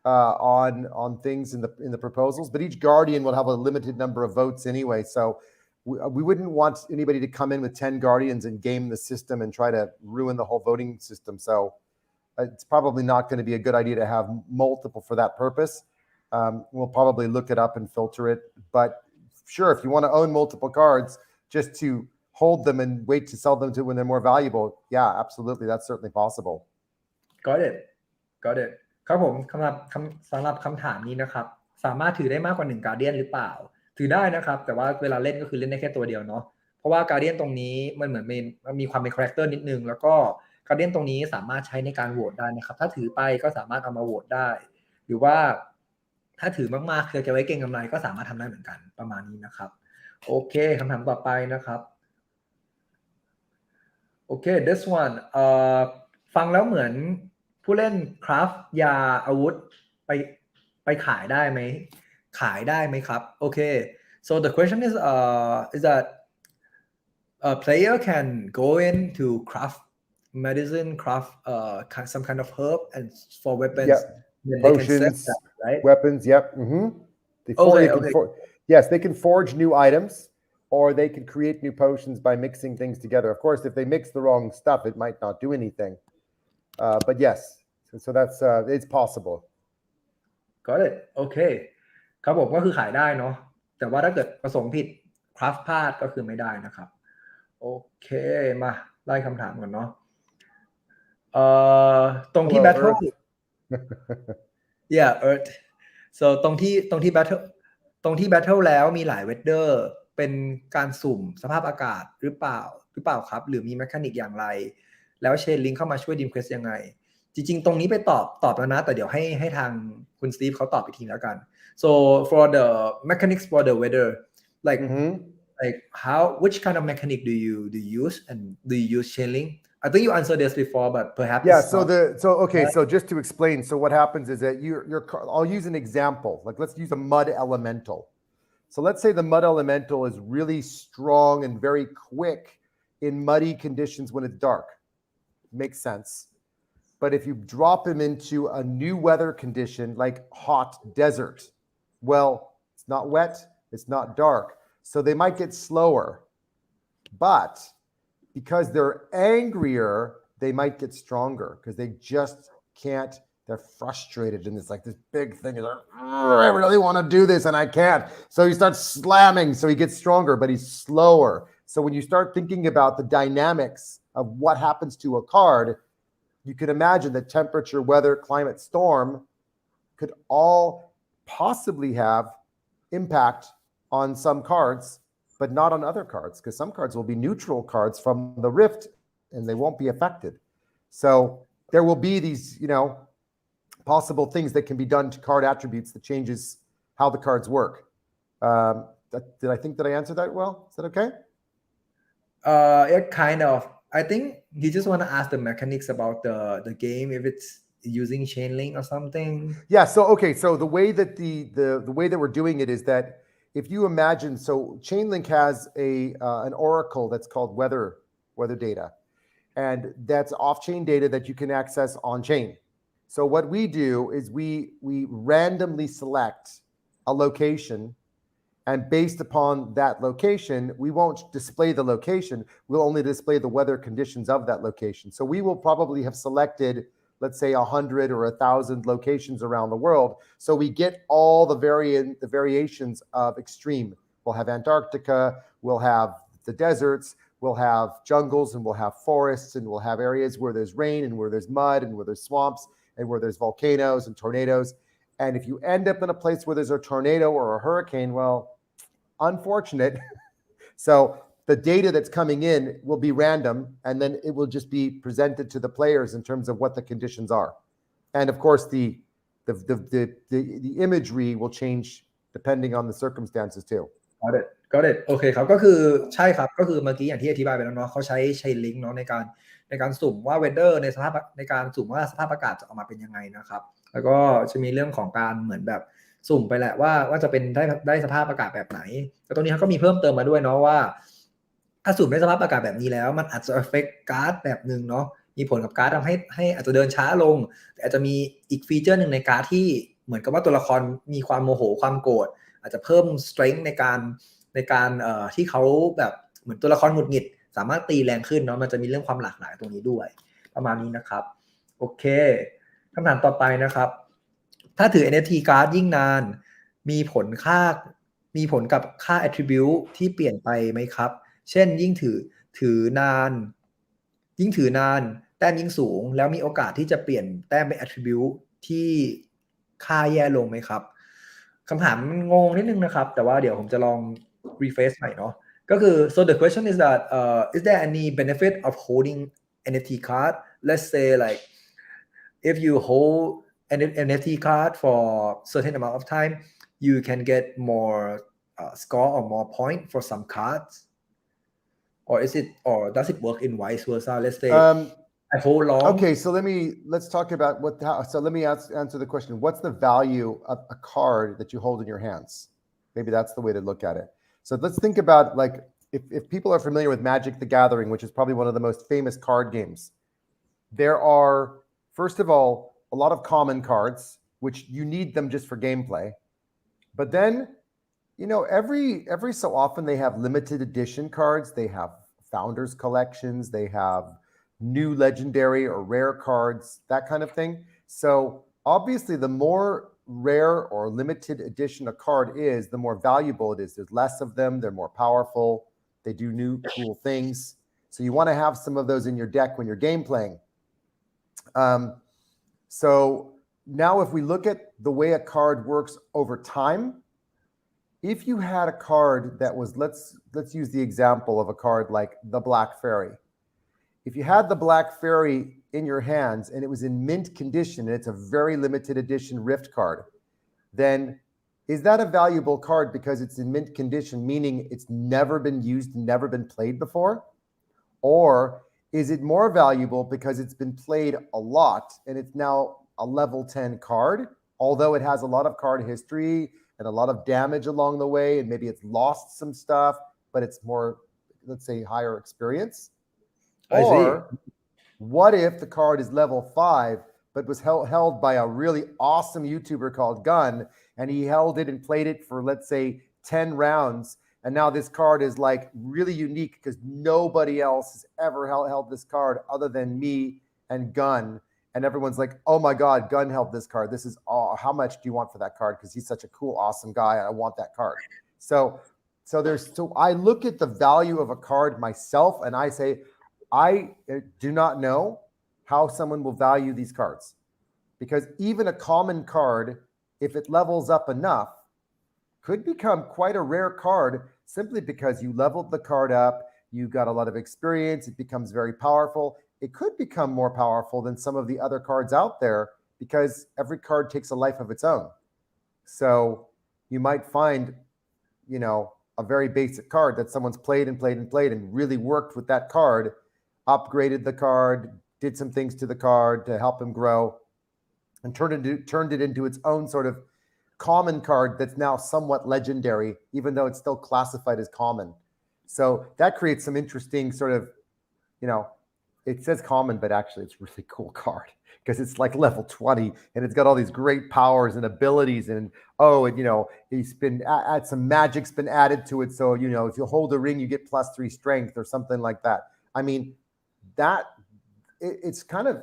on things in the proposals. But each Guardian will have a limited number of votes anyway. So we wouldn't want anybody to come in with 10 Guardians and game the system and try to ruin the whole voting system. So it's probably not going to be a good idea to have multiple for that purpose. We'll probably look it up and filter it. But sure, if you want to own multiple cards just to hold them and wait to sell them to when they're more valuable, yeah, absolutely. That's certainly possible. Got it. ครับผมสำหรับคำถามนี้นะครับสามารถถือได้มากกว่า1 Guardian หรือเปล่าถือได้นะครับแต่ว่าเวลาเล่นก็คือเล่นได้แค่ตัวเดียวเนาะเพราะว่า Guardian ตรงนี้มันเหมือนมีความเป็น character นิดนึงแล้วก็ Guardian ตรงนี้สามารถใช้ในการโหวตได้นะครับถ้าถือไปก็สามารถเอามาโหวตได้หรือว่าถ้าถือมากๆจะไว้เก็งกำไรก็สามารถทำได้เหมือนกันประมาณนี้นะครับโอเคคำถามต่อไปนะครับโอเค this one ฟังแล้วเหมือนผู้เล่นคราฟยาอาวุธไปขายได้ไหมครับโอเค so the question is that a player can go in to craft medicine craft some kind of herb and for weapons then potions that, right? Weapons yes they can forge new items or they can create new potions by mixing things together. Of course, if they mix the wrong stuff, it might not do anything. But yes, so that's it's possible. Got it. Okay. ครับผมก็คือขายได้เนาะแต่ว่าถ้าเกิดประสงค์ผิดคราฟพลาดก็คือไม่ได้นะครับโอเคมาไล่คำถามก่อนเนาะตรงที่ battle yeah earth so ตรงที่ battle แล้วมีหลายเวดเดอร์เป็นการสุ่มสภาพอากาศหรือเปล่าครับหรือมีแมคานิกอย่างไรแล้วเชนลิงเข้ามาช่วยดีมเควสยังไงจริงๆตรงนี้ไปตอบแล้วนะแต่เดี๋ยวให้ทางคุณสตีฟเขาตอบอีกทีแล้วกัน so for the mechanics for the weather like like which kind of mechanic do you use and do you use chain link I think you answered this before but perhaps so just to explain so what happens is that I'll use an example like let's use a mud elemental so let's say the mud elemental is really strong and very quick in muddy conditions when it's dark makes sense. But if you drop him into a new weather condition like hot desert, well, it's not wet, it's not dark. So they might get slower. But because they're angrier, they might get stronger because they just can't they're frustrated and it's like this big thing is like, I really want to do this and I can't. So he starts slamming, so he gets stronger, but he's slower. So when you start thinking about the dynamics of what happens to a card, you can imagine that temperature, weather, climate, storm could all possibly have impact on some cards, but not on other cards, because some cards will be neutral cards from the rift and they won't be affected. So there will be these, possible things that can be done to card attributes that changes how the cards work. Did I think that I answered that well? Is that okay? Yeah, kind of. I think you just want to ask the mechanics about the game, if it's using chain link or something. Yeah. So okay. So the way that the way that we're doing it is that if you imagine, so Chainlink has an oracle that's called weather data, and that's off-chain data that you can access on-chain. So what we do is we randomly select a location, and based upon that location, we won't display the location. We'll only display the weather conditions of that location. So we will probably have selected, let's say 100 or 1,000 locations around the world. So we get all the variations of extreme. We'll have Antarctica, we'll have the deserts, we'll have jungles, and we'll have forests, and we'll have areas where there's rain and where there's mud and where there's swamps and where there's volcanoes and tornadoes. And if you end up in a place where there's a tornado or a hurricane, well, unfortunate. So the data that's coming in will be random, and then it will just be presented to the players in terms of what the conditions are. And of course, the imagery will change depending on the circumstances too. Got it โอเคครับก็คือใช่ครับก็คือเมื่อกี้อย่างที่อธิบายไปแล้วเนาะเขาใช้ลิงก์เนาะในการสุ่มว่าเวเดอร์ในการสุ่มว่าสภาพอากาศจะออกมาเป็นยังไงนะครับแล้วก็จะมีเรื่องของการเหมือนแบบสุ่มไปแหละว่าจะเป็นได้สภาพอากาศแบบไหนแต่ตรงนี้เขาก็มีเพิ่มเติมมาด้วยเนาะว่าถ้าสุ่มได้สภาพอากาศแบบนี้แล้วมันอาจจะ affect การ์ดแบบนึงเนาะมีผลกับการ์ดทำให้อาจจะเดินช้าลงแต่อาจจะมีอีกฟีเจอร์นึงในการ์ดที่เหมือนกับว่าตัวละครมีความโมโหความโกรธอาจจะเพิ่ม strength ในการที่เขาแบบเหมือนตัวละครหงุดหงิดสามารถตีแรงขึ้นเนาะมันจะมีเรื่องความหลากหลายตรงนี้ด้วยประมาณนี้นะครับโอเคคำถามต่อไปนะครับถ้าถือ NFT การ์ดยิ่งนานมีผลกับค่า attribute ที่เปลี่ยนไปไหมครับเช่นยิ่งถือนานแต้มยิ่งสูงแล้วมีโอกาสที่จะเปลี่ยนแต้มเป็น attribute ที่ค่าแย่ลงไหมครับคำถามมันงงนิดนึงนะครับแต่ว่าเดี๋ยวผมจะลองrephrase ใหม่เนาะก็คือ so the question is that is there any benefit of holding NFT card let's say like if you hold an NFT card for certain amount of time you can get more score or more point for some cards or does it work in vice versa let's say I hold long okay so let's talk about let me answer the question. What's the value of a card that you hold in your hands? Maybe that's the way to look at it. So let's think about, like, if people are familiar with Magic the Gathering, which is probably one of the most famous card games, there are, first of all, a lot of common cards, which you need them just for gameplay. But then, every so often they have limited edition cards. They have founders collections. They have new legendary or rare cards, that kind of thing. So obviously the more rare or limited edition a card is, the more valuable it is. There's less of them. They're more powerful. They do new cool things. So you want to have some of those in your deck when you're game playing. So now if we look at the way a card works over time, if you had a card that was, let's use the example of a card like the Black Fairy. If you had the Black Fairy in your hands and it was in mint condition and it's a very limited edition Rift card, then is that a valuable card because it's in mint condition, meaning it's never been used, never been played before? Or is it more valuable because it's been played a lot and it's now a level 10 card, although it has a lot of card history and a lot of damage along the way, and maybe it's lost some stuff, but it's more, let's say, higher experience? Or what if the card is level 5, but was held by a really awesome YouTuber called Gun, and he held it and played it for, let's say, 10 rounds, and now this card is like really unique because nobody else has ever held this card other than me and Gun, and everyone's like, oh my God, Gun held this card. This is how much do you want for that card? Because he's such a cool, awesome guy. I want that card. So I look at the value of a card myself and I say, I do not know how someone will value these cards, because even a common card, if it levels up enough, could become quite a rare card simply because you leveled the card up, you got a lot of experience, it becomes very powerful. It could become more powerful than some of the other cards out there because every card takes a life of its own. So you might find, a very basic card that someone's played and really worked with that card, upgraded the card, did some things to the card to help him grow, and turned it into its own sort of common card that's now somewhat legendary, even though it's still classified as common. So that creates some interesting sort of, it says common, but actually it's a really cool card because it's like level 20 and it's got all these great powers and abilities, and he's been some magic's been added to it. So, if you hold a ring, you get +3 strength or something like that. I mean, it's kind of,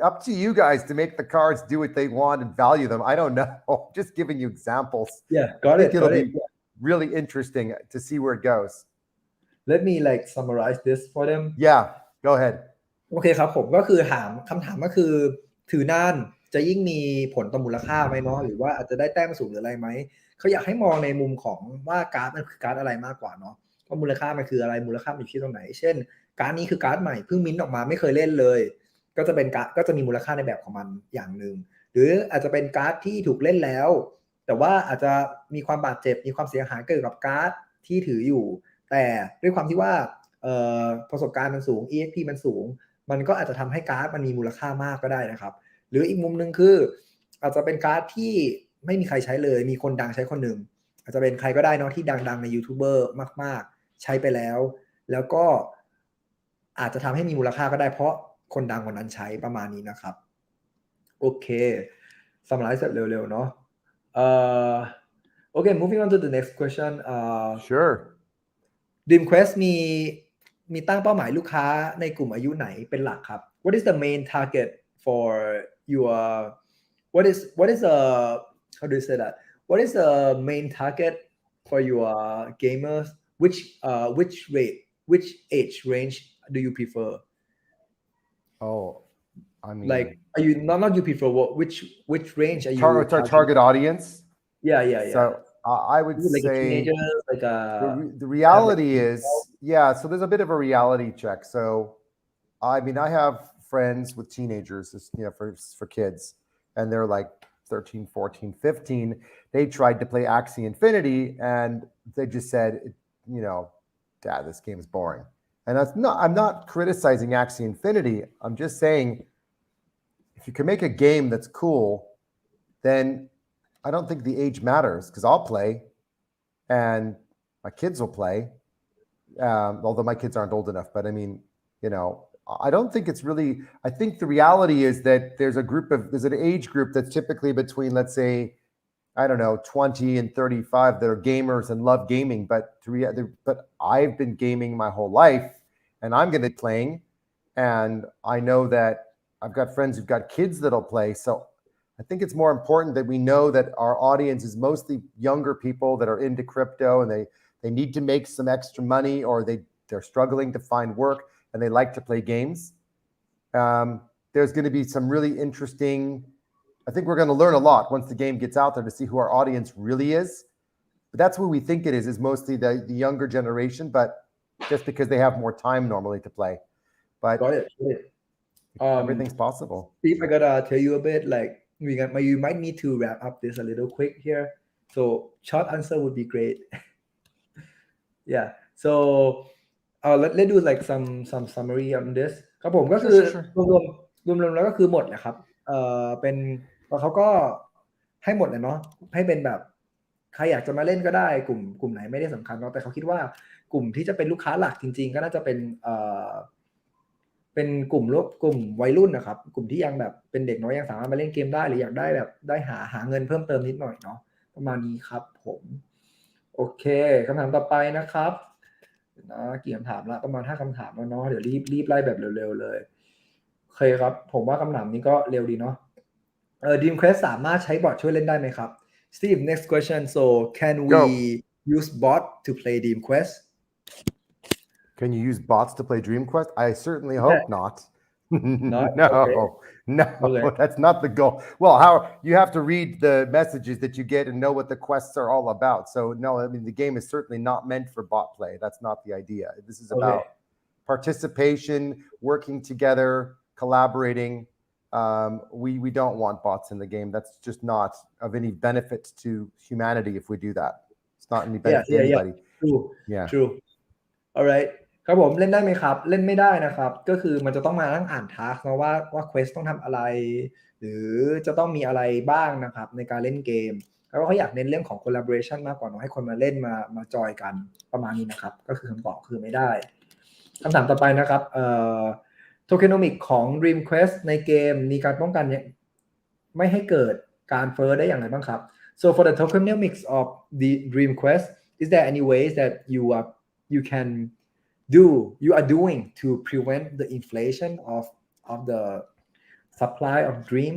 up to you guys to make the cards do what they want and value them. I don't know. Just giving you examples. Yeah, got it. It'll be really interesting to see where it goes. Let me summarize this for them. Yeah, go ahead. โอเคครับผมก็คือคำถามก็คือถือนานจะยิ่งมีผลต่อมูลค่าไหมเนาะหรือว่าอาจจะได้แต้มสูงหรืออะไรไหมเขาอยากให้มองในมุมของว่าการ์ดมันคือการ์ดอะไรมากกว่าเนาะว่ามูลค่ามันคืออะไรมูลค่ามันอยู่ที่ตรงไหนเช่นการ์ดนี้คือการ์ดใหม่เพิ่งมิ้นท์ออกมาไม่เคยเล่นเลยก็จะเป็นการ์ดก็จะมีมูลค่าในแบบของมันอย่างนึงหรืออาจจะเป็นการ์ดที่ถูกเล่นแล้วแต่ว่าอาจจะมีความบาดเจ็บมีความเสียหายเกิดกับการ์ดที่ถืออยู่แต่ด้วยความที่ว่าประสบการณ์มันสูง EXP มันสูงมันก็อาจจะทำให้การ์ดมันมีมูลค่ามากก็ได้นะครับหรืออีกมุมนึงคืออาจจะเป็นการ์ดที่ไม่มีใครใช้เลยมีคนดังใช้คนหนึ่งอาจจะเป็นใครก็ได้เนาะที่ดังๆในยูทูบเบอร์มากๆใช้ไปแล้วก็อาจจะทำให้มีมูลค่าก็ได้เพราะคนดังคนนั้นใช้ประมาณนี้นะครับโอเคสำหรับเสร็จเร็วๆเนาะOkay, moving on to the next question. Sure. DreamQuest มีตั้งเป้าหมายลูกค้าในกลุ่มอายุไหนเป็นหลักครับ What is the main target for your what is how do you say that? What is the main target for your gamers? Which age range do you prefer? Oh, I mean, are you not you prefer which range are you target audience? Yeah. So I would say teenagers, the reality is, so there's a bit of a reality check. So, I mean, I have friends with teenagers, for kids, and they're like 13, 14, 15. They tried to play Axie Infinity and they just said, Dad, this game is boring. And I'm not criticizing Axie Infinity. I'm just saying, if you can make a game that's cool, then I don't think the age matters, because I'll play and my kids will play. Although my kids aren't old enough, but I mean, I don't think it's really, I think the reality is that there's an age group that's typically between, let's say, I don't know, 20 and 35 that are gamers and love gaming, but I've been gaming my whole life and I'm going to be playing. And I know that I've got friends who've got kids that'll play. So I think it's more important that we know that our audience is mostly younger people that are into crypto and they need to make some extra money, or they're struggling to find work and they like to play games. There's going to be some really interesting, I think we're going to learn a lot once the game gets out there to see who our audience really is. But that's who we think it is mostly the younger generation, but just because they have more time normally to play. But got it. Everything's possible. Steve, I gotta tell you a bit, you might need to wrap up this a little quick here. So short answer would be great. Yeah. So let's do some summary on this ครับผมก็คือรวมแล้วก็คือหมดแหละครับเป็นเขาก็ให้หมดเลยเนาะให้เป็นแบบใครอยากจะมาเล่นก็ได้กลุ่มไหนไม่ได้สำคัญเนาะแต่เขาคิดว่ากลุ่มที่จะเป็นลูกค้าหลักจริงๆก็น่าจะเป็นกลุ่มวัยรุ่นนะครับกลุ่มที่ยังแบบเป็นเด็กน้อยยังสามารถมาเล่นเกมได้หรืออยากได้แบบได้หาเงินเพิ่มเติมนิดหน่อยเนาะประมาณนี้ครับผมโอเคคำถามต่อไปนะครับกี่คำถามละประมาณ5คำถามแล้วเนาะเดี๋ยวรีบไล่แบบเร็วๆเลย เคยครับผมว่าคำถามนี้ก็เร็วดีเนาะDreamQuest สามารถใช้บอทช่วยเล่นได้ไหมครับ Steve next question so can we Go. use bot to play DreamQuest Can you use bots to play DreamQuest? I certainly Yeah. hope not. Not No, okay. no, Okay. that's not the goal. Well, how you have to read the messages that you get and know what the quests are all about. So, no, I mean, the game is certainly not meant for bot play. That's not the idea. This is about Okay. participation, working together, collaborating. We don't want bots in the game. That's just not of any benefit to humanity if we do that. It's not any benefit to anybody. True Yeah. True alright ครับผมเล่นได้ไหมครับเล่นไม่ได้นะครับก็คือมันจะต้องมานั่งอ่านทาสก์นะว่า quest ต้องทำอะไรหรือจะต้องมีอะไรบ้างนะครับในการเล่นเกมแล้วก็เขาอยากเน้นเรื่องของ collaboration มากกว่าเนาะให้คนมาเล่นมาจอยกันประมาณนี้นะครับก็คือคำตอบคือไม่ได้คำถามต่อไปนะครับtokenomics ของ DreamQuest ในเกมมีการป้องกันไม่ให้เกิดการเฟ้อได้อย่างไรบ้างครับ so for the tokenomics of the DreamQuest is there any ways that you are doing to prevent the inflation of the supply of Dream?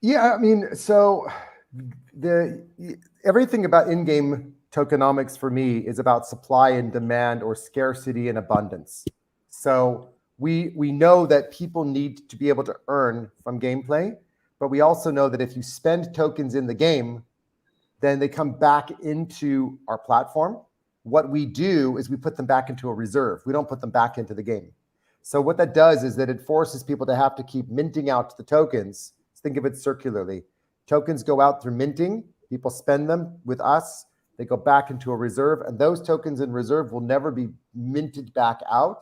Yeah, I mean, so everything about in-game tokenomics for me is about supply and demand or scarcity and abundance. So we know that people need to be able to earn from gameplay, but we also know that if you spend tokens in the game, then they come back into our platform. What we do is we put them back into a reserve. We don't put them back into the game. So what that does is that it forces people to have to keep minting out the tokens. Think of it circularly. Tokens go out through minting. People spend them with us. They go back into a reserve, and those tokens in reserve will never be minted back out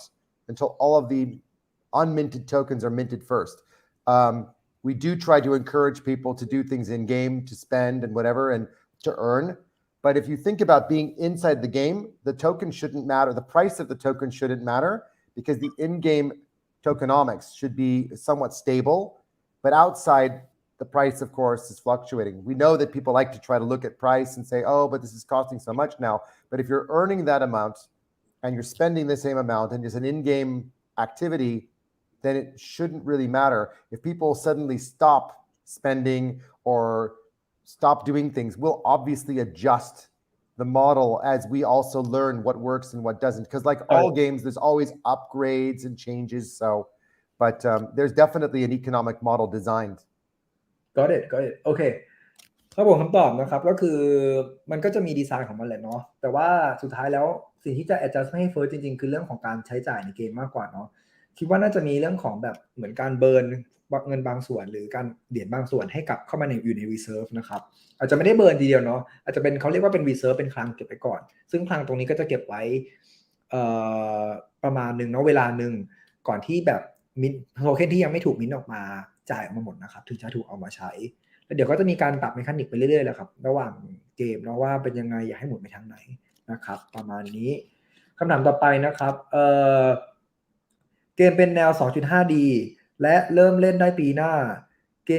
until all of the unminted tokens are minted first. We do try to encourage people to do things in game, to spend and whatever, and to earn. But if you think about being inside the game, the token shouldn't matter. The price of the token shouldn't matter because the in-game tokenomics should be somewhat stable. But outside, the price, of course, is fluctuating. We know that people like to try to look at price and say, oh, but this is costing so much now. But if you're earning that amount and you're spending the same amount and it's an in-game activity, then it shouldn't really matter. If people suddenly stop spending or stop doing things, we'll obviously adjust the model as we also learn what works and what doesn't. Because like all games, there's always upgrades and changes. But there's definitely an economic model designed. Got it โอเคครับผมคำตอบนะครับก็คือมันก็จะมีดีไซน์ของมันแหละเนาะแต่ว่าสุดท้ายแล้วสิ่งที่จะ adjust ให้เฟ้อจริงๆคือเรื่องของการใช้จ่ายในเกมมากกว่าเนาะคิดว่าน่าจะมีเรื่องของแบบเหมือนการเบิร์นเงินบางส่วนหรือการเหรียญบางส่วนให้กลับเข้ามาอยู่ใน reserve นะครับอาจจะไม่ได้เบิร์นทีเดียวเนาะอาจจะเป็นเขาเรียกว่าเป็น reserve เป็นคลังเก็บไว้ก่อนซึ่งคลังตรงนี้ก็จะเก็บไว้ประมาณนึงเนาะเวลานึงก่อนที่แบบโทเค็นที่ยังไม่ถูกมิ้นออกมาจ่ายออกมาหมดนะครับถึงจะถูกเอามาใช้แล้วเดี๋ยวก็จะมีการปรับเมคานิกไปเรื่อยๆแหละครับระหว่างเกมเนาะว่าเป็นยังไงอยากให้หมุนไปทางไหนนะครับประมาณนี้คำถามต่อไปนะครับเกมเป็นแนว 2.5D และเริ่มเล่นได้ปีหน้าเก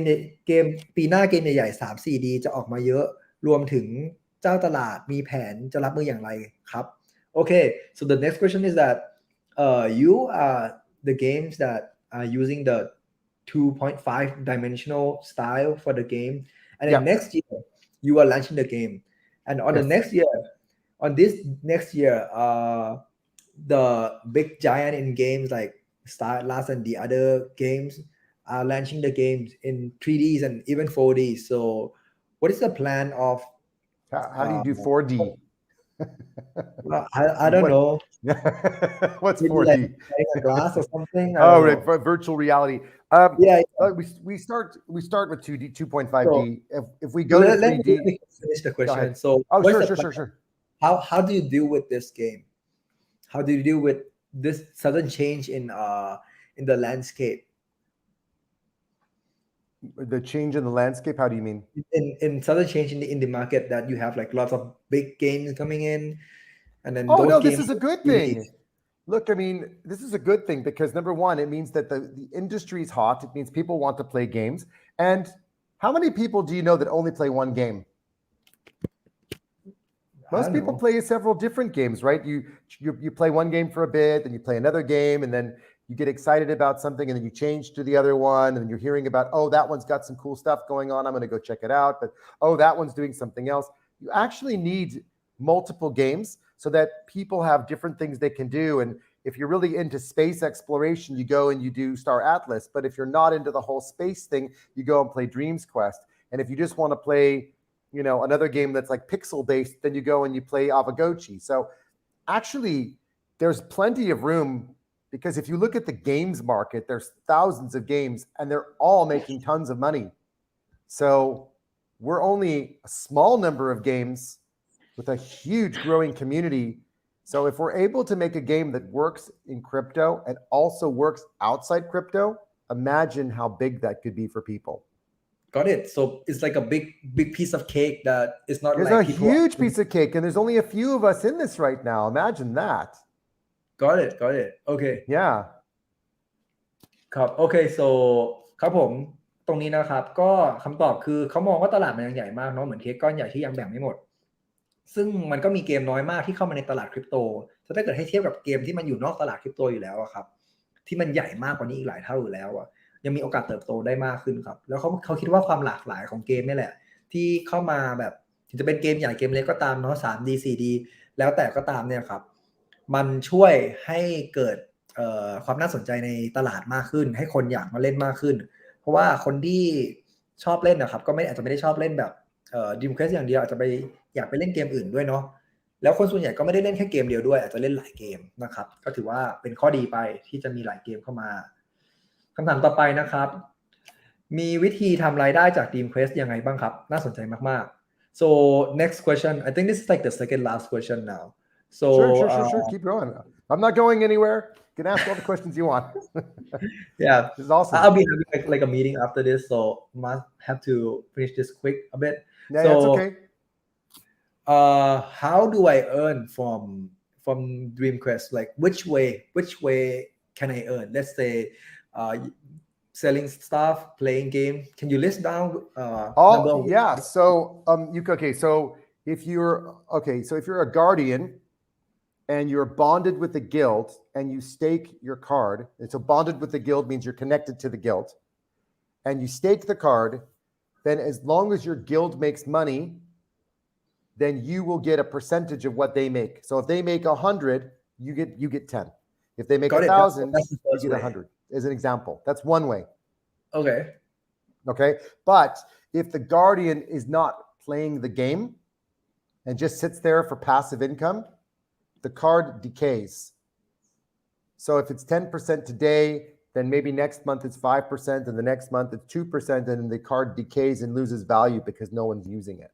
มปีหน้าเกมใหญ่ๆ 3-4D จะออกมาเยอะรวมถึงเจ้าตลาดมีแผนจะรับมืออย่างไรครับ Okay so the next question is that you are the games that are using the 2.5 dimensional style for the game and then next year you are launching the game and on the next year the big giant in games like Starlast and the other games are launching the games in 3Ds and even 4D so what is the plan of how do you do 4D I don't know what's maybe 4D like a glass or something right virtual reality we start with 2D 2.5D if we go to 3D let me finish the question so sure how do you deal with this game how do you deal with this sudden change in the landscape the change in the landscape how do you mean in sudden change in the market that you have like lots of big games coming in and then this is a good thing look I mean this is a good thing because number one it means that the industry is hot it means people want to play games and how many people do you know that only play one game most people play several different games right you play one game for a bit then you play another game and then you get excited about something and then you change to the other one and you're hearing about, oh, that one's got some cool stuff going on. I'm going to go check it out. But, oh, that one's doing something else. You actually need multiple games so that people have different things they can do. And if you're really into space exploration, you go and you do Star Atlas. But if you're not into the whole space thing, you go and play DreamQuest. And if you just want to play, another game that's like pixel based, then you go and you play Avagochi. So actually, there's plenty of room, because if you look at the games market, there's thousands of games and they're all making tons of money. So we're only a small number of games with a huge growing community. So if we're able to make a game that works in crypto and also works outside crypto, imagine how big that could be for people. Got it. So it's like a big piece of cake that is not There's like a huge piece of cake, and there's only a few of us in this right now. Imagine that. Got it. Okay. Yeah. ครับโอเค so ครับผมตรงนี้นะครับก็คำตอบคือเขามองว่าตลาดมันยังใหญ่มากเนาะเหมือนเค้กก้อนใหญ่ที่ยังแบ่งไม่หมดซึ่งมันก็มีเกมน้อยมากที่เข้ามาในตลาดคริปโตถ้าเกิดให้เทียบกับเกมที่มันอยู่นอกตลาดคริปโตอยู่แล้วอะครับที่มันใหญ่มากกว่านี้อีกหลายเท่าอยู่แล้วอะยังมีโอกาสเติบโตได้มากขึ้นครับแล้วเขาคิดว่าความหลากหลายของเกมนี่แหละที่เข้ามาแบบถึงจะเป็นเกมใหญ่เกมเล็กก็ตามเนาะ 3D 4D แล้วแต่ก็ตามเนี่ยครับมันช่วยให้เกิดความน่าสนใจในตลาดมากขึ้นให้คนอยากมาเล่นมากขึ้นเพราะว่าคนที่ชอบเล่นนะครับก็อาจจะไม่ได้ชอบเล่นแบบDreamQuest อย่างเดียวอาจจะไปอยากไปเล่นเกมอื่นด้วยเนาะแล้วคนส่วนใหญ่ก็ไม่ได้เล่นแค่เกมเดียวด้วยอาจจะเล่นหลายเกมนะครับก็ถือว่าเป็นข้อดีไปที่จะมีหลายเกมเข้ามาคำถามต่อไปนะครับมีวิธีทำรายได้จาก DreamQuest ยังไงบ้างครับน่าสนใจมากๆ so next question I think this is like the second last question now so sure keep going. I'm not going anywhere. You can ask all the questions you want. Yeah, this is awesome. I'll be having like a meeting after this, so must have to finish this quick a bit. Yeah, so that's okay. How do I earn from DreamQuest? Like which way can I earn? Let's say selling stuff, playing game. Can you list down yeah. So if you're a guardian and you're bonded with the guild and you stake your card, and so bonded with the guild means you're connected to the guild, and you stake the card, then as long as your guild makes money, then you will get a percentage of what they make. So if they make 100, you get 10. If they make 1,000, you get 100. As an example, that's one way. Okay. But if the guardian is not playing the game and just sits there for passive income, the card decays. So if it's 10% today, then maybe next month it's 5%, and the next month it's 2%, and the card decays and loses value because no one's using it.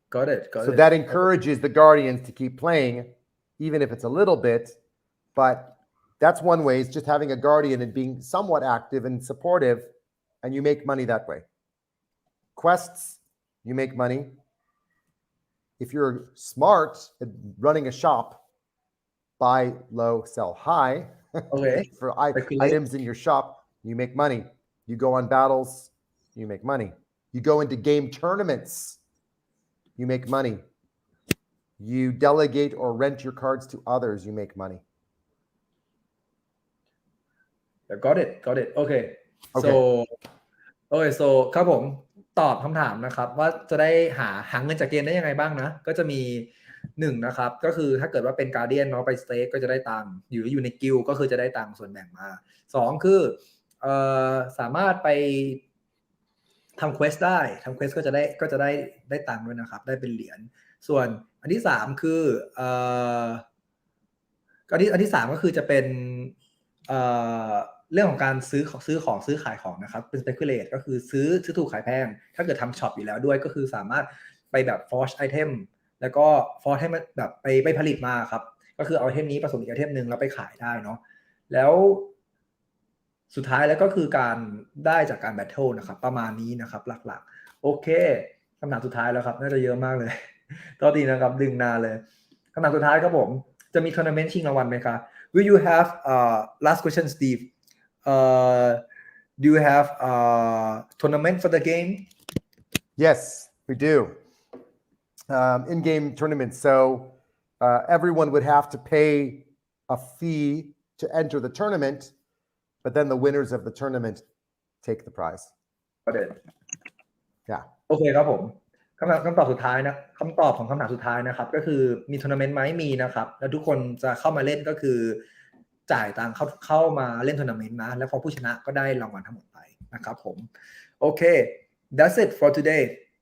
Got it. So that encourages the guardians to keep playing, even if it's a little bit. But that's one way, is just having a guardian and being somewhat active and supportive, and you make money that way. Quests, you make money. If you're smart at running a shop, buy low, sell high. For items in your shop, you make money. You go on battles, you make money. You go into game tournaments, you make money. You delegate or rent your cards to others, you make money. Got it. Okay. So ครับผมตอบคำถามนะครับว่าจะได้หาเงินจากเกมได้ยังไงบ้างนะก็จะมี1นะครับก็คือถ้าเกิดว่าเป็นการ์เดียนเนาะไปสเต็กก็จะได้ตังค์อยู่ในกิลด์ก็คือจะได้ตังค์ส่วนแบ่งมา2คือสามารถไปทำเควสได้ทำเควสก็จะได้ตังค์ด้วยนะครับได้เป็นเหรียญส่วนอันที่3คืออันที่3ก็คือจะเป็นเรื่องของการซื้อขายของนะครับเป็น speculate ก็คือซื้อถูกขายแพงถ้าเกิดทำช็อปอยู่แล้วด้วยก็คือสามารถไปแบบ forge item แล้วก็ forge ให้มันแบบไปผลิตมาครับก็คือเอาไอเทมนี้ผสมอีกไอเทมนึงแล้วไปขายได้เนาะแล้วสุดท้ายแล้วก็คือการได้จากการ battle นะครับประมาณนี้นะครับหลักๆโอเคคำถามสุดท้ายแล้วครับน่าจะเยอะมากเลยตอนนี้นะครับดึงนานเลยคำถามสุดท้ายครับผมจะมีทัวร์นาเมนต์ชิงรางวัลไหมครับ Will you have last question Steve do you have tournament for the game? Yes, we do. In-game tournaments. So everyone would have to pay a fee to enter the tournament, but then the winners of the tournament take the prize. ประเด็น Yeah. โอเคครับผมคำตอบสุดท้ายนะคำตอบของคำถามสุดท้ายนะครับ ก็คือมีทัวร์นาเมนต์ไหมมีนะครับ แล้วทุกคนจะเข้ามาเล่นก็คือจ่ายตังค์เข้ามาเล่นทัวร์นาเมนต์นะแล้วพอผู้ชนะก็ได้รางวัลทั้งหมดไปนะครับผมโอเค that's it for today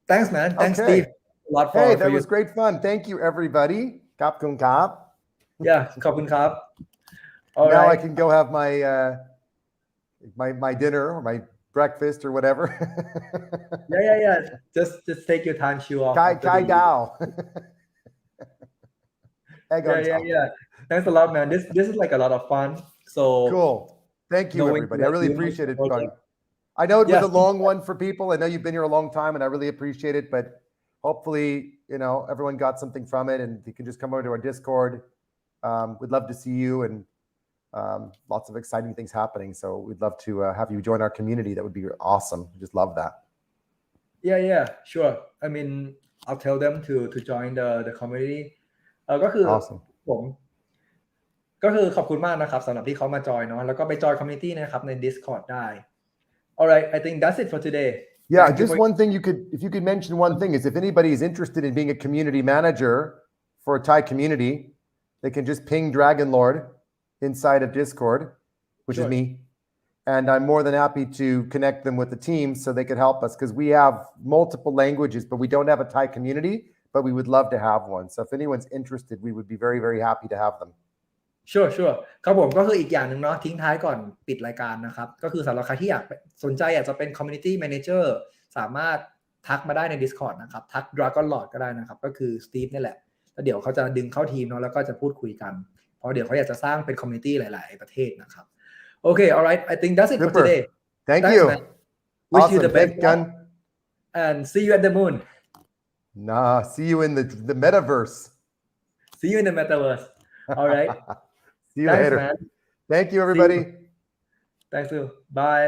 thanks man thanks Okay. Steve a lot for Hey, that your was great fun. Thank you, everybody. Kap kun kap. yeah ขอบคุณครับ Now I alright can go have my my dinner or my breakfast or whatever. yeah just take your time chew off Kai Dao. Egg on top. yeah thanks a lot man this is like a lot of fun so Cool. Thank you, knowing everybody. I that really you appreciate it. project. I know it was Yes. a long one for people. I know you've been here a long time, and I really appreciate it. But hopefully, everyone got something from it, and you can just come over to our Discord. We'd love to see you, and lots of exciting things happening. So we'd love to have you join our community. That would be awesome. We just love that. yeah sure I mean I'll tell them to join the community ก็คือ Awesome. ผมก็คือขอบคุณมากนะครับสำหรับที่เขามาจอยเนาะแล้วก็ไปจอยคอมมูนิตี้นะครับใน Discord ได้ alright I think that's it for today Yeah, Thank you just for- one thing if you could mention one thing is if anybody is interested in being a community manager for a Thai community, they can just ping Dragon Lord inside of Discord, which Sure. is me. And I'm more than happy to connect them with the team so they could help us because we have multiple languages, but we don't have a Thai community, but we would love to have one. So if anyone's interested, we would be very, very happy to have them. sure ครับผมก็คืออีกอย่างหนึ่งเนาะทิ้งท้ายก่อนปิดรายการนะครับก็คือสำหรับใครที่สนใจอยากจะเป็น community manager สามารถทักมาได้ใน Discord นะครับทัก Dragon Lord ก็ได้นะครับก็คือ Steve นี่แหละแล้วเดี๋ยวเขาจะดึงเข้าทีมเนาะแล้วก็จะพูดคุยกันเพราะเดี๋ยวเขาอยากจะสร้างเป็น community หลายๆประเทศนะครับโอเค alright I think that's it for Super. today Thank Thanks, you. man. Wish you Awesome. the best Thank Gun. and see you at the moon Nah, see you in the metaverse. see you in the metaverse alright See you thanks later. man Thank you, everybody. thanks you bye